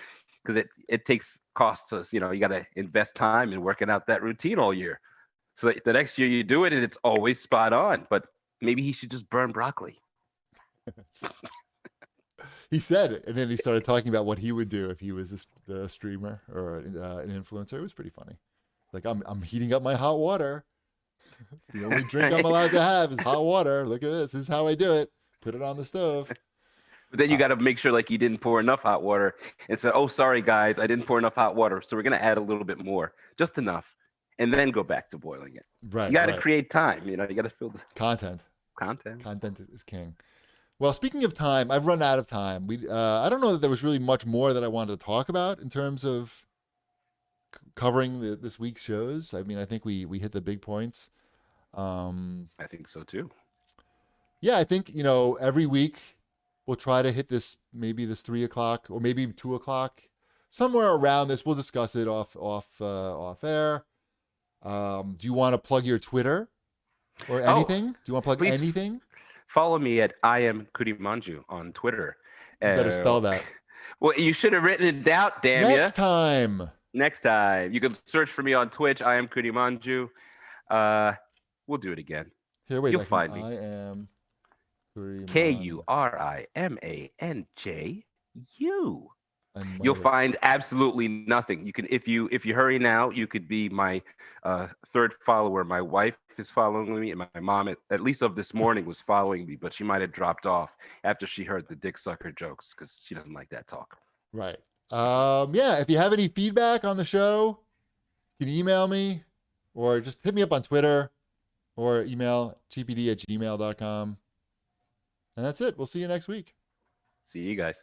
because it takes costs us. You got to invest time in working out that routine all year. So the next year you do it and it's always spot on. But maybe he should just burn broccoli. He said it, and then he started talking about what he would do if he was the streamer or an influencer. It was pretty funny. Like I'm heating up my hot water. It's the only drink I'm allowed to have is hot water. Look at this. This is how I do it. Put it on the stove. But then you Uh, got to make sure like you didn't pour enough hot water and say, "Oh, sorry guys, I didn't pour enough hot water, so we're gonna add a little bit more, just enough, and then go back to boiling it." You right, got to right. create time. You got to fill the Content. content. Content is king. Well, speaking of time, I've run out of time. I don't know that there was really much more that I wanted to talk about in terms of covering this week's shows. I mean, I think we hit the big points. I think so too. Yeah, I think every week we'll try to hit this 3 o'clock or maybe 2 o'clock, somewhere around this. We'll discuss it off air. Do you want to plug your Twitter or Oh, anything? Do you want to plug please anything? follow me at I am Kurimanju on Twitter. You better Uh, spell that. well, you should have written it down, damn ya. Next time. Next time, you can search for me on Twitch. I am Kurimanju. Uh, we'll do it again. Here, wait. You'll I can. find me. I am Kuriman. Kurimanju. I might You'll have. find absolutely nothing. You can if you hurry now, you could be my third follower. My wife is following me, and my mom, at least of this morning, was following me, but she might have dropped off after she heard the dick sucker jokes because she doesn't like that talk. Right. Yeah. If you have any feedback on the show, you can email me or just hit me up on Twitter or email gpd@gmail.com. And that's it. We'll see you next week. See you guys.